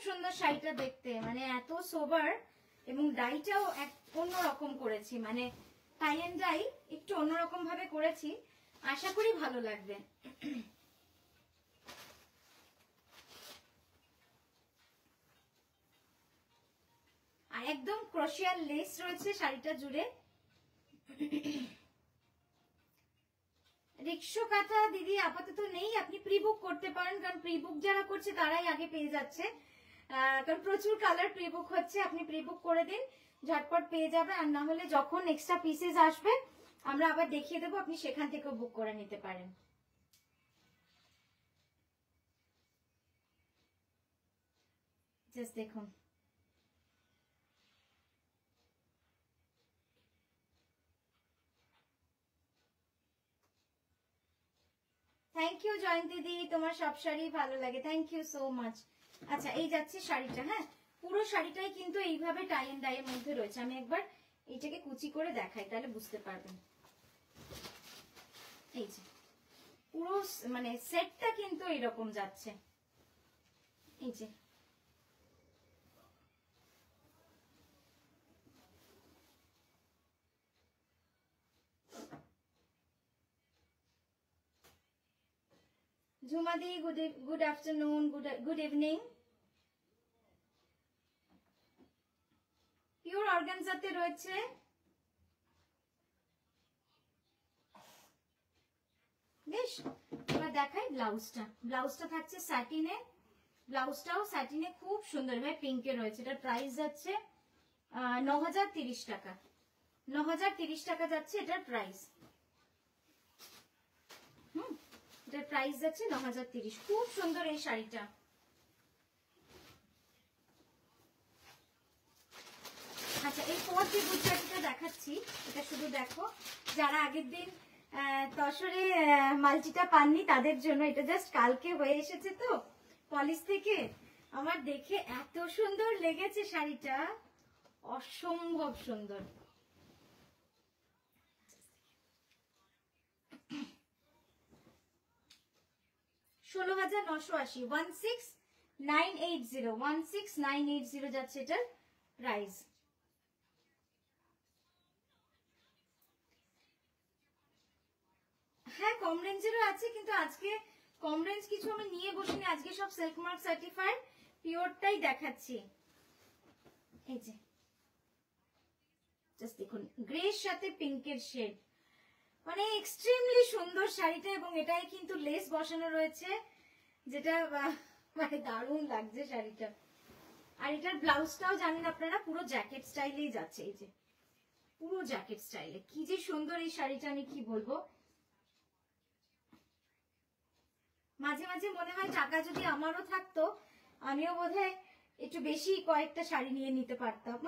সুন্দর শাড়িটা দেখতে, মানে এত সোবার, এবং ডাইটাও এক অন্যরকম করেছি, মানে টাই এন্ড ডাই একটু অন্যরকম ভাবে করেছি। আশা করি ভালো লাগবে। আর একদম ক্রোশিয়ার লেস রয়েছে শাড়িটা জুড়ে। রিক্সো কাঁথা দিদি আপাতত নেই, আপনি প্রি বুক করতে পারেন, কারণ প্রি বুক যারা করছে তারাই আগে পেয়ে যাচ্ছে, কারণ প্রচুর কালার প্রি বুক হচ্ছে। আপনি প্রি বুক করে দিন, ঝটপট পেয়ে যাবে। আর না হলে যখন এক্সট্রা পিসেস আসবে আমরা আবার দেখিয়ে দেবো, আপনি সেখান থেকেও বুক করে নিতে পারেন। জাস্ট দেখুন, থ্যাংক ইউ জয়ন্তী দি, তোমার সব শাড়ি ভালো লাগে, থ্যাংক ইউ সো মাচ। আচ্ছা, এই যাচ্ছে শাড়িটা। হ্যাঁ, পুরো শাড়িটাই কিন্তু এইভাবে টাই এন্ড ডাই এর মধ্যে রয়েছে। আমি একবার এইটাকে কুচি করে দেখাই, তাহলে বুঝতে পারবেন। এই যে পুরো মানে সেটটা কিন্তু এরকম যাচ্ছে। এই যে ঝুমাদি good afternoon, good evening. Pure অর্গানজাতে রয়েছে। বেশ, এবার দেখাই ব্লাউজটা। ব্লাউজটা থাকছে স্যাটিনে, ব্লাউজটাও স্যাটিনে খুব সুন্দর ভাবে পিঙ্কে রয়েছে। এটার প্রাইস যাচ্ছে 9030 টাকা। 9030 টাকা যাচ্ছে এটার প্রাইস। এটার প্রাইস যাচ্ছে 9030। খুব সুন্দর এই শাড়িটা। আচ্ছা, এই পর যে গুজরাটিটা দেখাচ্ছি, এটা শুধু দেখো, যারা আগের দিন তসরে মালচিটা পাননি তাদের জন্য। এটা জাস্ট কালকে হয়ে এসেছে তো পলিশ থেকে, আমার দেখে এত সুন্দর লেগেছে শাড়িটা, অসম্ভব সুন্দর। $16,980, 16980, 16980 যাচ্ছে এটার প্রাইস। হ্যাঁ, কম রেঞ্জেরও আছে, কিন্তু আজকে কম রেঞ্জ কিছু আমি নিয়ে বসিনি। আজকে সব সিল্ক মার্ক সার্টিফাইড পিওরটাই দেখাচ্ছি। এই যে জাস্ট দেখুন, গ্রের সাথে পিঙ্কের শেড, মানে এক্সট্রিমলি সুন্দর শাড়িটা। এবং এটাই কিন্তু লেস বসানো রয়েছে, যেটা মানে দারুণ লাগছে শাড়িটা। আর এটার ব্লাউজটাও জানেন আপনারা পুরো জ্যাকেট স্টাইলেই যাচ্ছে। এই যে পুরো জ্যাকেট স্টাইলে, কি যে সুন্দর এই শাড়িটা, আমি কি বলবো। মাঝে মাঝে মনে হয় টাকা যদি আমারও থাকতো, আমিও বোধহয় একটু বেশি কয়েকটা শাড়ি নিয়ে নিতে পারতাম।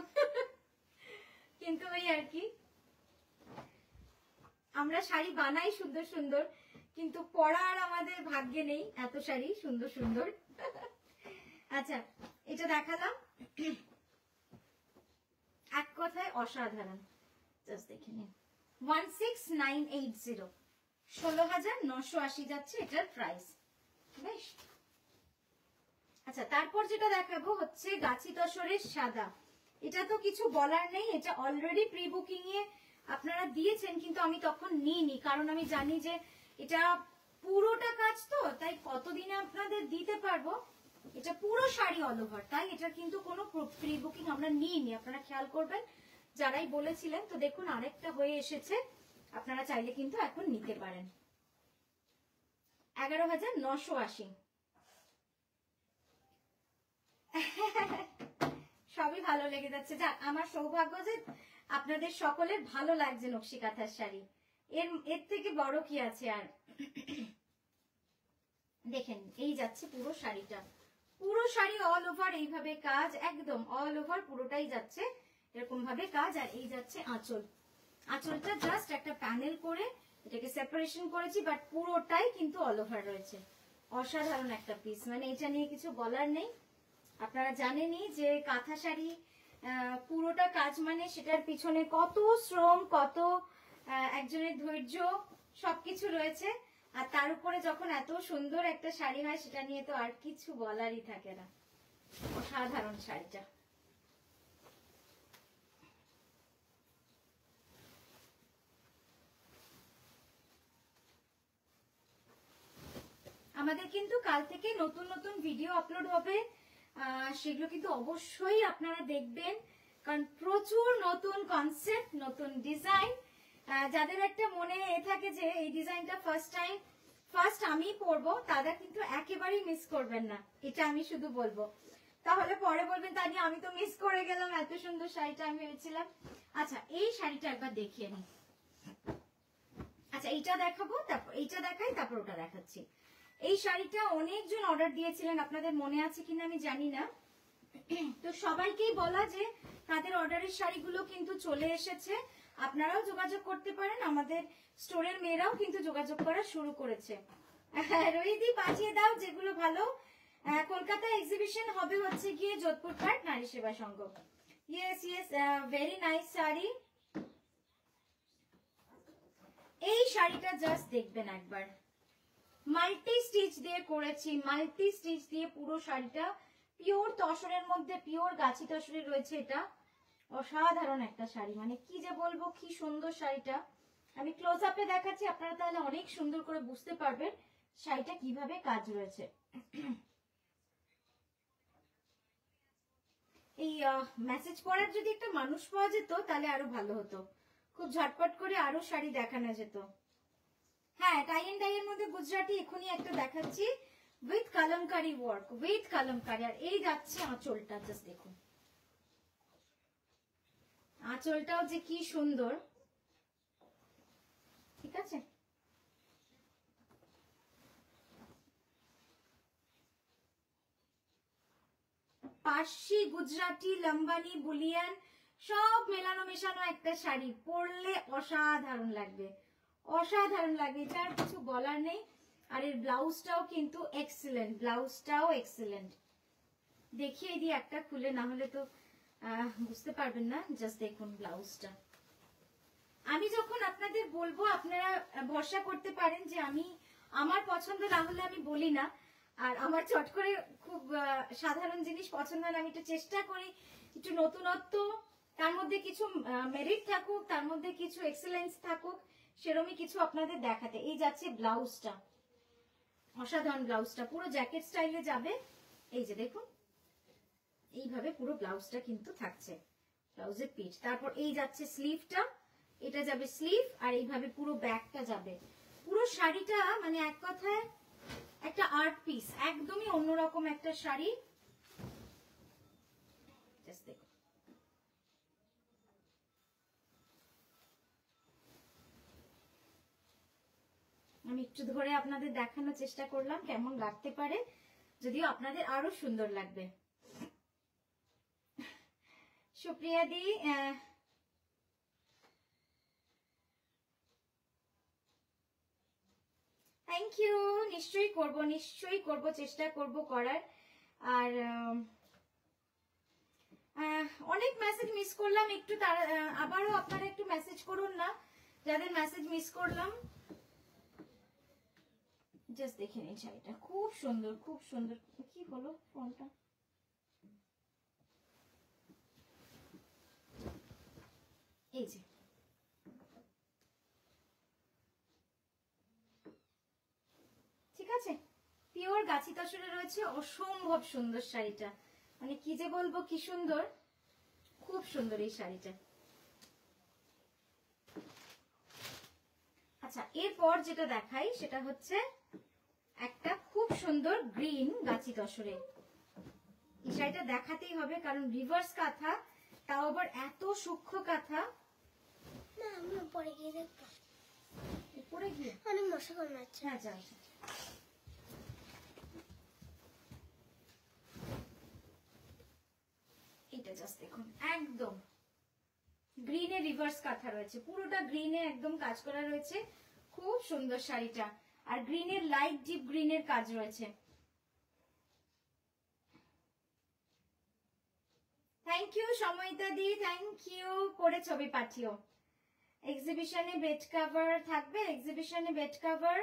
কিন্তু ওই আর কি, আমরা শাড়ি বানাই সুন্দর সুন্দর, কিন্তু পরার আমাদের ভাগ্যে নেই এত শাড়ি সুন্দর সুন্দর। আচ্ছা, এটা দেখালাম, এক কথায় অসাধারণ। জাস্ট দেখে নিন, 16980, 16,980 যাচ্ছে এটার প্রাইস। বেশ, আচ্ছা, তারপর যেটা দেখাবো হচ্ছে গাছি তসরের সাদা। এটা তো কিছু বলার নেই, এটা অলরেডি প্রি বুকিং এ আপনারা দিয়েছেন, কিন্তু আমি তখন নিইনি, কারণ আমি জানি যে এটা পুরোটা কাজ তো, তাই কতদিনে আপনাদের দিতে পারবো। এটা পুরো শাড়ি অল ওভার, তাই এটা কিন্তু কোনো প্রি বুকিং আমরা নিইনি, আপনারা খেয়াল করবেন যারাই বলেছিলেন। তো দেখুন, আরেকটা হয়ে এসেছে, আপনারা চাইলে কিন্তু এখন নিতে পারেন। 11,980। সবই ভালো লেগে যাচ্ছে। যাক, আমার সৌভাগ্য যে আপনাদের সকলের ভালো লাগছে নকশি কাঁথার শাড়ি, এর থেকে বড় কি আছে আর। দেখেন, এই যাচ্ছে পুরো শাড়িটা, পুরো শাড়ি অল ওভার এইভাবে কাজ, একদম অল ওভার পুরোটাই যাচ্ছে এরকম ভাবে কাজ। আর এই যাচ্ছে আঁচল, আঁচলটা জাস্ট একটা প্যানেল করে এটাকে সেপারেশন করেছি, বাট পুরোটাই কিন্তু অল ওভার রয়েছে। অসাধারণ একটা পিস, মানে এটা নিয়ে কিছু বলার নেই। আপনারা জানেনই যে কাঁথা শাড়ি পুরোটা কাজ মানে সেটার পিছনে কত শ্রম, কত একজনের ধৈর্য, সবকিছু রয়েছে। আর তার উপরে যখন এত সুন্দর একটা শাড়ি হয়, সেটা নিয়ে তো আর কিছু বলারই থাকে না। অসাধারণ শাড়িটা। আমাদের কিন্তু কাল থেকে নতুন নতুন ভিডিও আপলোড হবে, সেগুলো কিন্তু অবশ্যই আপনারা দেখবেন, কারণ প্রচুর নতুন কনসেপ্ট, নতুন ডিজাইন। যাদের একটা মনে থাকে যে এই ডিজাইনটা ফার্স্ট আমি পরবো, তারা কিন্তু একেবারেই মিস করবেন না, এটা আমি শুধু বলবো। তাহলে পরে বলবেন তানিয়া আমি তো মিস করে গেলাম এত সুন্দর শাড়িটা, আমি ভেবেছিলাম। আচ্ছা, এই শাড়িটা একবার দেখিয়ে নিই। আচ্ছা, এইটা দেখাবো, তারপর এইটা দেখাই, তারপর ওটা দেখাচ্ছি। এই শাড়িটা অনেকজন অর্ডার দিয়েছিলেন, আপনাদের মনে আছে কিনা আমি জানি না। তো সবাইকেই বলা যে তাদের অর্ডারের শাড়িগুলো কিন্তু চলে এসেছে, আপনারাও যোগাযোগ করতে পারেন। আমাদের স্টোরের মেয়েরাও কিন্তু যোগাযোগ করা শুরু করেছে। রোহিদি পাঠিয়ে দাও যেগুলো ভালো। কলকাতা এক্সিবিশন হবে হচ্ছে গিয়ে Jodhpur park Nari Seva Sangha. Yes yes, very nice sari. এই শাড়িটা জাস্ট দেখবেন একবার, মাল্টি স্টিচ দিয়ে করেছি, মাল্টি স্টিচ দিয়ে পুরো শাড়িটা, পিওর তসরের মধ্যে, পিওর গাছি তসরের রয়েছে। এটা অসাধারণ একটা শাড়ি, মানে কি যে বলবো, কি সুন্দর শাড়িটা। আমি ক্লোজ আপে দেখাচ্ছি, আপনারা তাহলে অনেক সুন্দর করে বুঝতে পারবেন শাড়িটা কিভাবে কাজ রয়েছে। এই মেসেজ পড়ার যদি একটা মানুষ পাওয়া যেত তাহলে আরো ভালো হতো, খুব ঝটপট করে আরো শাড়ি দেখানো যেত। হ্যাঁ, টাই এন্ড ডাই এর মধ্যে গুজরাটি এখনই একটা দেখাচ্ছি with Kalamkari work, with Kalamkari. আর এই যাচ্ছে আঁচলটা, জাস্ট দেখুন আঁচলটাও যে কি সুন্দর, ঠিক আছে। পার্সি, গুজরাটি, লম্বানি, বুলিয়ান সব মেলানো মেশানো একটা শাড়ি, পরলে অসাধারণ লাগবে, অসাধারণ লাগবে, এটা আর কিছু বলার নেই। আর এর ব্লাউজটাও কিন্তু এক্সিলেন্ট, ব্লাউজটাও এক্সিলেন্ট। দেখিয়ে দিই একটা খুলে, না হলে তো বুঝতে পারবেন না। জাস্ট দেখুন ব্লাউজটা। আমি যখন আপনাদের বলবো আপনারা ভরসা করতে পারেন যে আমি আমার পছন্দ না হলে আমি বলি না, আর আমার চট করে খুব সাধারণ জিনিস পছন্দ হলে আমি একটু চেষ্টা করি একটু নতুনত্ব, তার মধ্যে কিছু মেরিট থাকুক, তার মধ্যে কিছু এক্সেলেন্স থাকুক, সেরকমই কিছু আপনাদের দেখাতে। এই যাচ্ছে ব্লাউজটা, অসাধারণ ব্লাউজটা, পুরো জ্যাকেট স্টাইলে যাবে। এই যে দেখুন এইভাবে পুরো ব্লাউজটা কিন্তু থাকছে, ব্লাউজের পিঠ। তারপর এই যাচ্ছে স্লিভটা, এটা যাবে স্লিভ, আর এইভাবে পুরো ব্যাকটা যাবে। পুরো শাড়িটা মানে এক কথায় একটা আর্ট পিস, একদমই অন্যরকম একটা শাড়ি। জাস্ট দেখুন, আমি একটু ধরে আপনাদের দেখানোর চেষ্টা করলাম কেমন লাগতে পারে, যদিও আপনাদের আরো সুন্দর লাগবে। সুপ্রিয়া দি থ্যাংক ইউ। নিশ্চয়ই করব, চেষ্টা করব করার। আর অনেক মেসেজ মিস করলাম, একটু আবারও আপনারা একটু মেসেজ করুন না যাদের মেসেজ মিস করলাম। জাস্ট দেখে নিন শাড়িটা, খুব সুন্দর, খুব সুন্দর। কি হলো ফোনটা? এই যে ঠিক আছে, পিওর গাছি তসরে রয়েছে, অসম্ভব সুন্দর শাড়িটা, মানে কি যে বলবো, কি সুন্দর, খুব সুন্দর এই শাড়িটা। আচ্ছা, এরপর যেটা দেখাই সেটা হচ্ছে একটা খুব সুন্দর গ্রিন গাছি তসরে। এই শাড়িটা দেখাতেই হবে কারণ রিভার্স কাঁথা, তাও আবার এত সূক্ষ্ম কাঁথা। না, আমি পরে গিয়ে দেখবো। পরে গিয়ে অনেক মশা কামড়াচ্ছে। হ্যাঁ যাই। এটা জাস্ট দেখুন, একদম গ্রিনে রিভার্স কাঁথা রয়েছে, পুরোটা গ্রিনে একদম কাজ করা রয়েছে, খুব সুন্দর শাড়িটা। আর গ্রিনের লাইট ডিপ গ্রিনের কাজ রয়েছে। থ্যাংক ইউ সময়িতা দি, থ্যাংক ইউ, করে ছবি পাঠিও। এক্সিবিশনে বেড কভার থাকবে, এক্সিবিশনে বেড কভার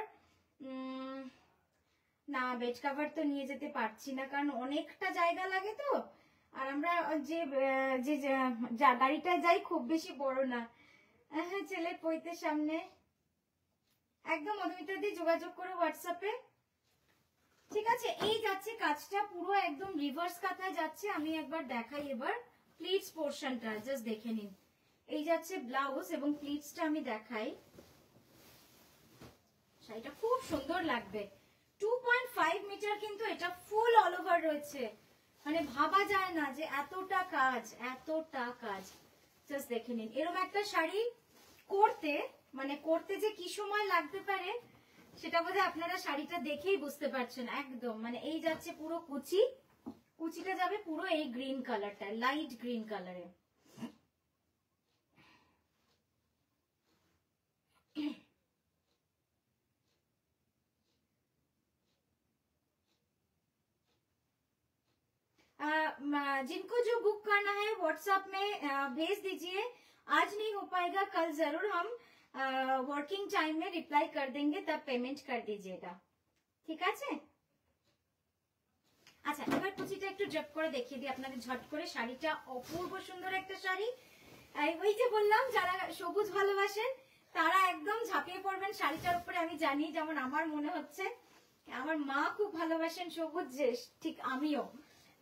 না, বেড কভার তো নিয়ে যেতে পারছি না কারণ অনেকটা জায়গা লাগে তো, আর আমরা যে গাড়িটা যাই খুব বেশি বড় না। ছেলের পৈতের সামনে একদম মধুমিতা দি যোগাযোগ করো হোয়াটসঅ্যাপে, ঠিক আছে। এই যাচ্ছে কাজটা পুরো একদম রিভার্স কাঁথায় যাচ্ছে। আমি একবার দেখাই এবার প্লিটস পোর্শনটা, জাস্ট দেখে নিন। এই যাচ্ছে ব্লাউজ এবং প্লিটসটা আমি দেখাই। শাড়িটা খুব সুন্দর লাগবে। 2.5 মিটার কিন্তু এটা ফুল অল ওভার রয়েছে, মানে ভাবা যায় না যে এতটা কাজ, এতটা কাজ। জাস্ট দেখে নিন, এরকম একটা শাড়ি করতে মানে করতে যে কি সময় লাগতে পারে সেটা বোধহয় আপনারা শাড়িটা দেখেই বুঝতে পারছেন। একদম মানে এই যাচ্ছে পুরো কুচি, কুচিটা যাবে পুরো এই গ্রিন কালারটা, লাইট গ্রিন কালারে। जिनको जो बुक करना है व्हाट्सएप में भेज दीजिए। आज नहीं हो पाएगा, कल जरूर हम वर्किंग टाइम में रिप्लाई कर देंगे, तब पेमेंट कर दीजिएगा, ঠিক আছে। আচ্ছা, এবার কুচিটা একটু ড্রপ করে দেখিয়ে দিই আপনাদের ঝট করে। শাড়িটা অপূর্ব সুন্দর একটা শাড়ি। ওই যে বললাম যারা সবুজ ভালোবাসেন তারা একদম ঝাঁপিয়ে পড়বেন শাড়িটার উপরে, আমি জানি, যেমন আমার মনে হচ্ছে। আমার মা খুব ভালোবাসেন সবুজ, যে ঠিক আমিও,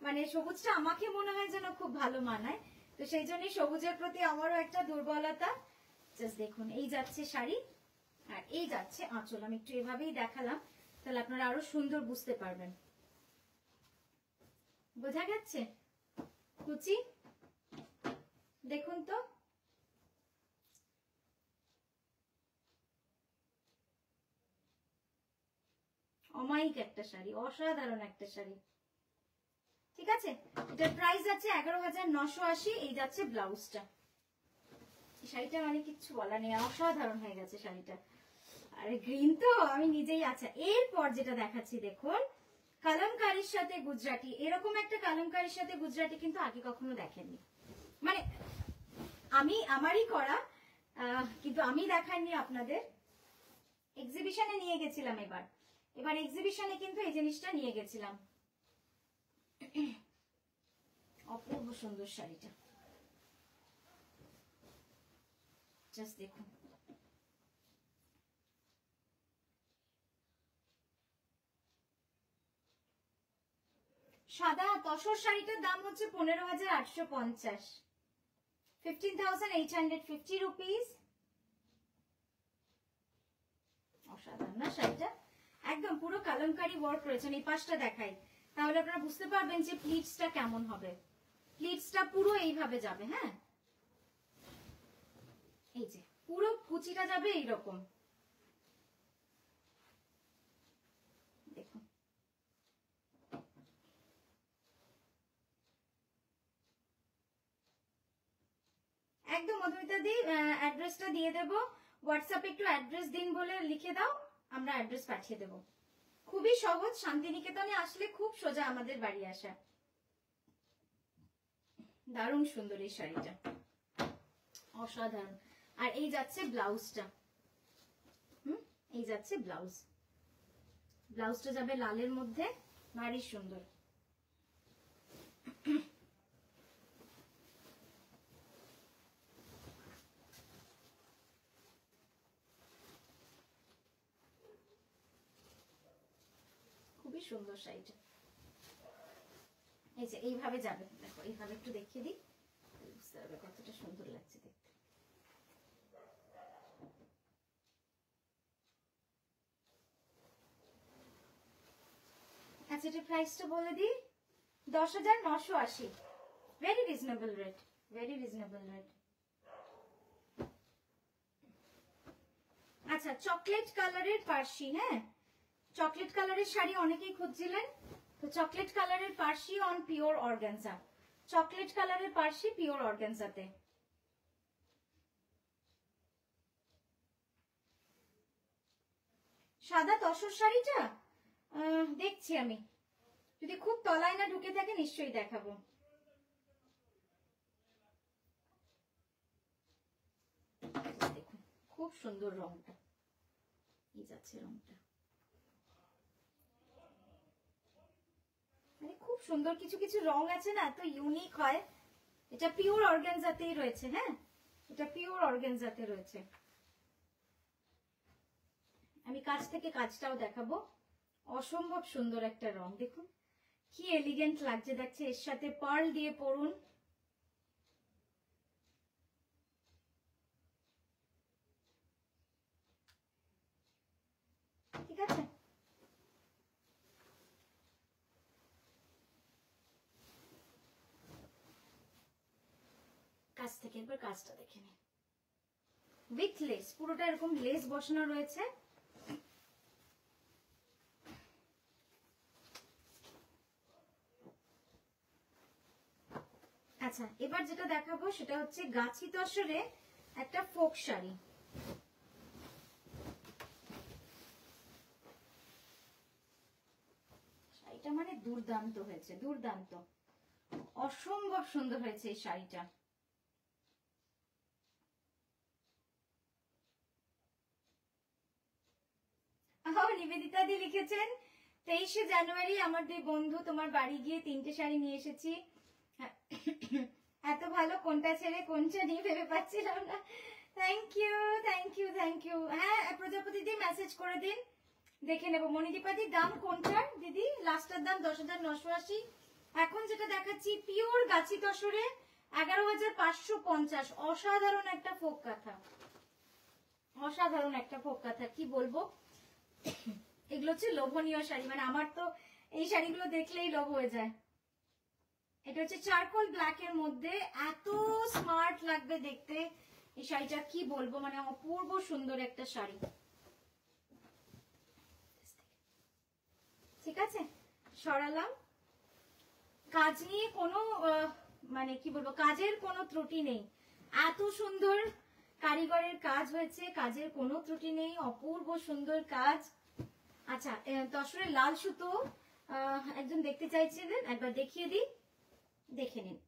মানে সবুজটা আমাকে মনে হয় যেন খুব ভালো মানায়, তো সেই জন্যই সবুজের প্রতি আমারও একটা দুর্বলতা। জাস্ট দেখুন, এই যাচ্ছে শাড়ি আর এই যাচ্ছে আঁচল। আমি একটু এভাবেই দেখালাম, তাহলে আপনারা আরো সুন্দর বুঝতে পারবেন। বোঝা গেছে কুচি? দেখুন তো, অমায়িক একটা শাড়ি, অসাধারণ একটা শাড়ি। ঠিক আছে, এটার প্রাইস আছে 11,980। এই যাচ্ছে ব্লাউজটা। শাড়িটা মানে কিচ্ছু বলার নেই, অসাধারণ হয়ে গেছে শাড়িটা। আরে গ্রিন তো আমি নিজেই। আচ্ছা, এরপর যেটা দেখাচ্ছি দেখুন, কালামকারীর সাথে গুজরাটি। এরকম একটা কালামকারীর সাথে গুজরাটি কিন্তু আগে কখনো দেখেননি, মানে আমারই করা, কিন্তু আমি দেখাইনি আপনাদের। এক্সিবিশনে নিয়ে গেছিলাম এবার এক্সিবিশনে কিন্তু এই জিনিসটা নিয়ে গেছিলাম। অপূর্ব সুন্দর শাড়িটা, জাস্ট দেখুন। সাদা তসর শাড়িটার দাম হচ্ছে 15,850, 15,850 রুপিস। অসাধারণ না শাড়িটা? একদম পুরো কালামকারী ওয়ার্ক রয়েছে। এই পাশটা দেখাই, তাহলে আপনারা বুঝতে পারবেন যে প্লিটসটা কেমন হবে। প্লিটসটা পুরো এইভাবে যাবে, হ্যাঁ, এই যে পুরো কুচিটা যাবে এইরকম। দেখুন, একদম মধুমিতা দি, অ্যাড্রেসটা দিয়ে দেবো হোয়াটসঅ্যাপে। একটু অ্যাড্রেস দিন বলে লিখে দাও, আমরা অ্যাড্রেস পাঠিয়ে দেবো। খুবই সহজ, শান্তিনিকেতনে আসলে খুব সোজা আমাদের বাড়ি আসা। দারুণ সুন্দর এই শাড়িটা, অসাধারণ। আর এই যাচ্ছে ব্লাউজটা, এই যাচ্ছে ব্লাউজ। ব্লাউজটা যাবে লালের মধ্যে, ভারী সুন্দর। খুবই সুন্দর শাড়িটা। এই যে এইভাবে যাবে, দেখো এইভাবে একটু দেখিয়ে দিই, বুঝতে পারবে কতটা সুন্দর লাগছে দেখতে। আচ্ছা, এটা প্রাইসটা বলে দিই, 10,980। Very reasonable rate, very reasonable rate. আচ্ছা, চকলেট কালারের পার্সি, হ্যাঁ, চকলেট কালারের শাড়ি অনেকেই খুঁজছিলেন, তো চকলেট কালারের Parsi on pure organza. Chocolate কালারের পার্সি পিওর অর্গানজাতে। সাদা তসর শাড়িটা দেখছি আমি, যদি খুব তলায় না ঢুকে থাকে নিশ্চয়ই দেখাবো। দেখুন, খুব সুন্দর রংটা, এই যাচ্ছে রংটা, মানে খুব সুন্দর। কিছু কিছু রং আছে না, তো ইউনিক হয়। এটা পিওর অর্গানজাতেই রয়েছে, হ্যাঁ, এটা পিওর অর্গানজাতে রয়েছে। আমি কাছ থেকে কাজটাও দেখাবো। অসম্ভব সুন্দর একটা রং, দেখুন কি এলিগেন্ট লাগছে। দেখছে এর সাথে পার্ল দিয়ে পরুন, ঠিক আছে। কাছ থেকে একবার কাজটা দেখে নিন। উইথ লেস, পুরোটা এরকম লেস বসানো রয়েছে। আচ্ছা, এবার যেটা দেখাবো সেটা হচ্ছে গাছি তসরে একটা ফোক শাড়ি। শাড়িটা মানে দুর্দান্ত হয়েছে, দুর্দান্ত, অসম্ভব সুন্দর হয়েছে এই শাড়িটা। নিবেদিতা দি লিখেছেন, 23শে জানুয়ারি আমার দুই বন্ধু তোমার বাড়ি গিয়ে 3টে শাড়ি নিয়ে এসেছি। এত ভালো, কোনটা ছেড়ে কোনটা নিয়ে ভেবে পাচ্ছিলাম না। Thank you, thank you, thank you. হ্যাঁ, প্রজাপতি দি মেসেজ করে দিন, দেখে নেবো। মণিদীপাদির দাম কোনটার দিদি? লাস্টের দাম 10,980। এখন যেটা দেখাচ্ছি পিওর গাছি তসরে 11,550। অসাধারণ একটা ফোক কাঁথা, অসাধারণ একটা ফোক কাঁথা, কি বলবো। এগুলো হচ্ছে লোভনীয় শাড়ি, মানে আমার তো এই শাড়িগুলো দেখলেই লোভ হয়ে যায়। এটা হচ্ছে চারকোল ব্ল্যাক এর মধ্যে, এত স্মার্ট লাগবে দেখতে এই শাড়িটা, কি বলবো, মানে অপূর্ব সুন্দর একটা শাড়ি। ঠিক আছে, সরালাম। কাজ নিয়ে কোনো মানে কি বলবো, কাজের কোনো ত্রুটি নেই, এত সুন্দর কারিগরের কাজ হয়েছে, কাজের কোনো ত্রুটি নেই, অপূর্ব সুন্দর কাজ। আচ্ছা, তসরের লাল সুতো একজন দেখতে চাইছিলেন, একবার দেখিয়ে দিই, দেখে নিন।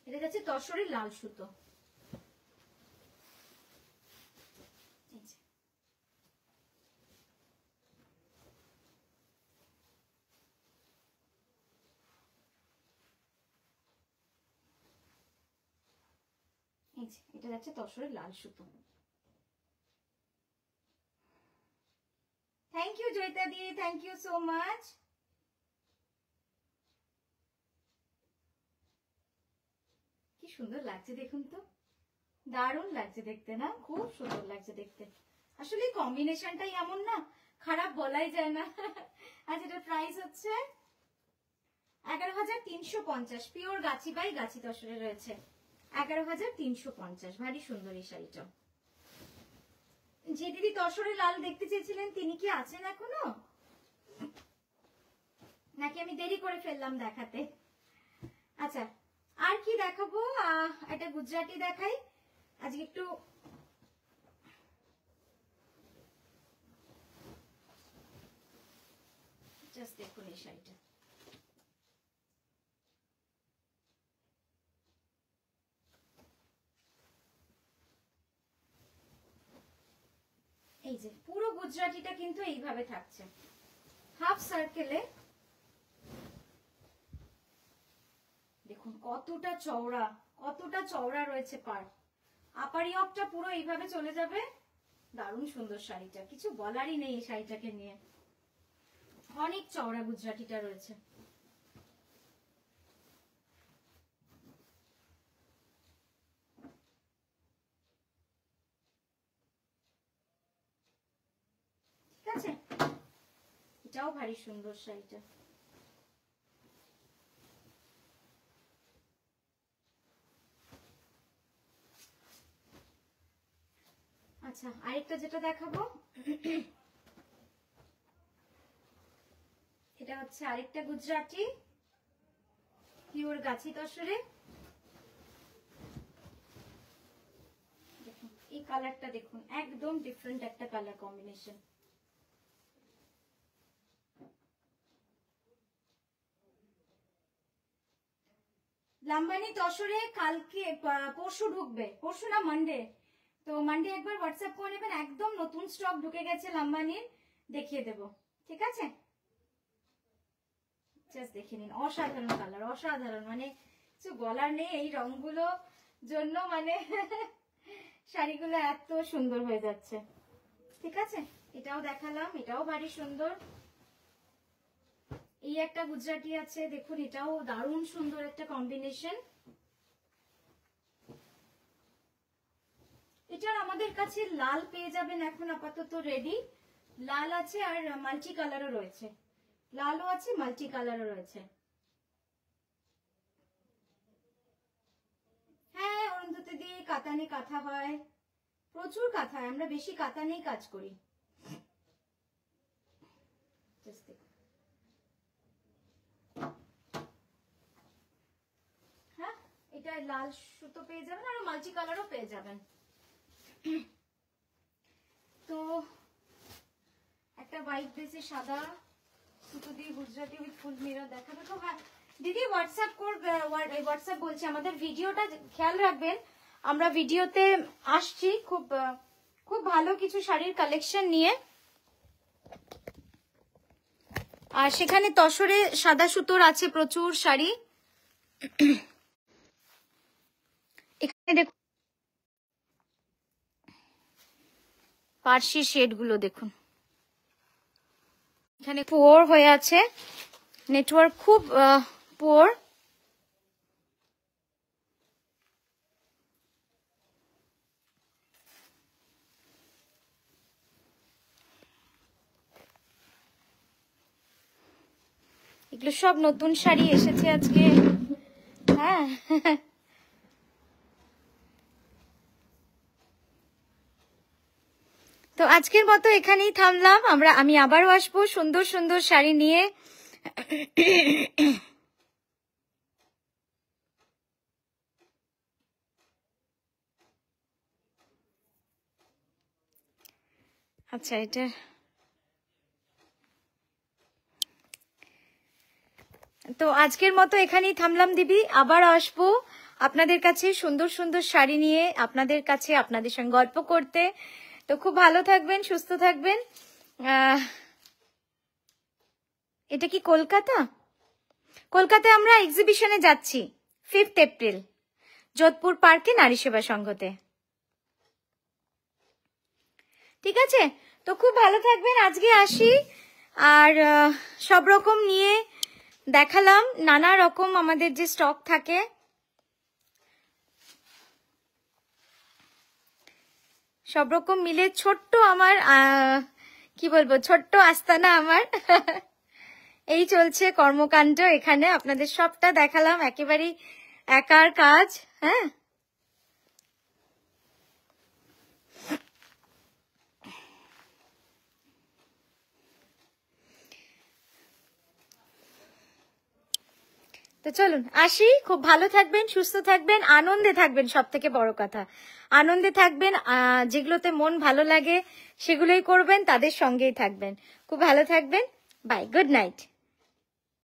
এটা যাচ্ছে তসরের লাল সুতো। এটা যাচ্ছে তসরের লাল সুতো। থ্যাংক ইউ জয়িতা দি, থ্যাংক ইউ সো মাচ। কি সুন্দর লাগছে দেখুন তো, দারুণ লাগছে দেখতে না, খুব সুন্দর লাগছে দেখতে। আসলে কম্বিনেশনটাই এমন না, খারাপ বলাই যায় না। আজ এটার প্রাইস হচ্ছে 11,350। পিওর গাছি বাই গাছি তসরে রয়েছে 11,350। ভারী সুন্দর এই শাড়িটা। যে দিদি তসরে লাল দেখতে চেয়েছিলেন তিনি কি আছেন এখনো, নাকি আমি দেরি করে ফেললাম দেখাতে? আচ্ছা, আর কি দেখাবো? একটা গুজরাটি দেখাই আজকে একটু। জাস্ট দেখুন এই শাড়িটা, এই যে পুরো গুজরাটিটা কিন্তু এইভাবে থাকছে, হাফ সার্কেলে। দেখুন কতটা চওড়া, কতটা চওড়া রয়েছে পাড়। আপার ইয়কটা পুরো এইভাবে চলে যাবে। দারুণ সুন্দর শাড়িটা, কিছু বলারই নেই এই শাড়িটাকে নিয়ে, অনেক চওড়া গুজরাটিটা রয়েছে। ঠিক আছে, এটাও ভারী সুন্দর শাড়িটা। আচ্ছা, আরেকটা যেটা দেখাবো, এটা হচ্ছে আরেকটা গুজরাটি পিওর গাছি তসরে। দেখুন এই কালারটা, দেখুন একদম ডিফারেন্ট একটা কালার কম্বিনেশন। লাম্বানি তসরে কালকে পরশু ঢুকবে, পরশু না মানডে, তো মানডে একবার হোয়াটসঅ্যাপ করে নেবেন, একদম নতুন স্টক ঢুকে গেছে লাম্বানির, দেখিয়ে দেব। ঠিক আছে, জাস্ট দেখে নিন, অসাধারণ কালার, অসাধারণ, মানে কিছু বলার নেই এই রংগুলো জন্য, মানে শাড়িগুলো এত সুন্দর হয়ে যাচ্ছে। ঠিক আছে, এটাও দেখালাম, এটাও ভারী সুন্দর। এই একটা গুজরাটি আছে, দেখুন এটাও দারুণ সুন্দর একটা কম্বিনেশন। এটার আমাদের কাছে লাল পেয়ে যাবেন এখন আপাতত রেডি, লাল আছে আর মাল্টি কালারও রয়েছে, লালও আছে মাল্টি কালারও রয়েছে। হ্যাঁ অরুন্ধতি দিয়ে কাতানে কাঁথা হয়, প্রচুর কাঁথা হয়, আমরা বেশি কাতানেই কাজ করি। হ্যাঁ, এটা লাল সুতো পেয়ে যাবেন আর মাল্টি কালারও পেয়ে যাবেন। তো একটা হোয়াইট ড্রেসে সাদা সুতো দিয়ে গুজরাটি উইথ ফুল মিরর দেখাবে তো। হ্যাঁ দিদি হোয়াটসঅ্যাপ করবে, হোয়াটসঅ্যাপ বলছি, আমাদের ভিডিওটা খেয়াল রাখবেন, আমরা ভিডিওতে আসছি খুব খুব ভালো কিছু শাড়ির কালেকশন নিয়ে, আর সেখানে তসরে সাদা সুতোর আছে প্রচুর শাড়ি। এখানে দেখুন পার্সি শেড গুলো দেখুন, এখানে পুয়ার হয়ে আছে, নেটওয়ার্ক খুব পুয়ার। এগুলো সব নতুন শাড়ি এসেছে আজকে। হ্যাঁ তো আজকের মতো এখানেই থামলাম। আমি আবারও আসবো সুন্দর সুন্দর শাড়ি নিয়ে। আচ্ছা, এটা তো আজকের মতো এখানেই থামলাম দিদি, আবার আসবো আপনাদের কাছে সুন্দর সুন্দর শাড়ি নিয়ে, আপনাদের কাছে আপনাদের সঙ্গে গল্প করতে। তো খুব ভালো থাকবেন, সুস্থ থাকবেন। এটা কি কলকাতা? কলকাতায় আমরা এক্সিবিশনে যাচ্ছি 5 এপ্রিল, যোধপুর পার্কে, নারী সেবা সংঘতে। ঠিক আছে, তো খুব ভালো থাকবেন। আজকে আসি, আর সব রকম নিয়ে দেখালাম, নানা রকম আমাদের যে স্টক থাকে। সব রকম মিলে ছোট্ট আমার কি বলবো, ছোট্ট আস্তানা আমার। এই চলছে কর্মকাণ্ড এখানে, আপনাদের সবটা দেখালাম, একেবারেই একার কাজ। হ্যাঁ, তো চলুন আসি, খুব ভালো থাকবেন, সুস্থ থাকবেন, আনন্দে থাকবেন, সব থেকে বড় কথা আনন্দে থাকবেন। যেগুলোতে মন ভালো লাগে সেগুলোই করবেন, তাদের সঙ্গেই থাকবেন। খুব ভালো থাকবেন, বাই, গুড নাইট।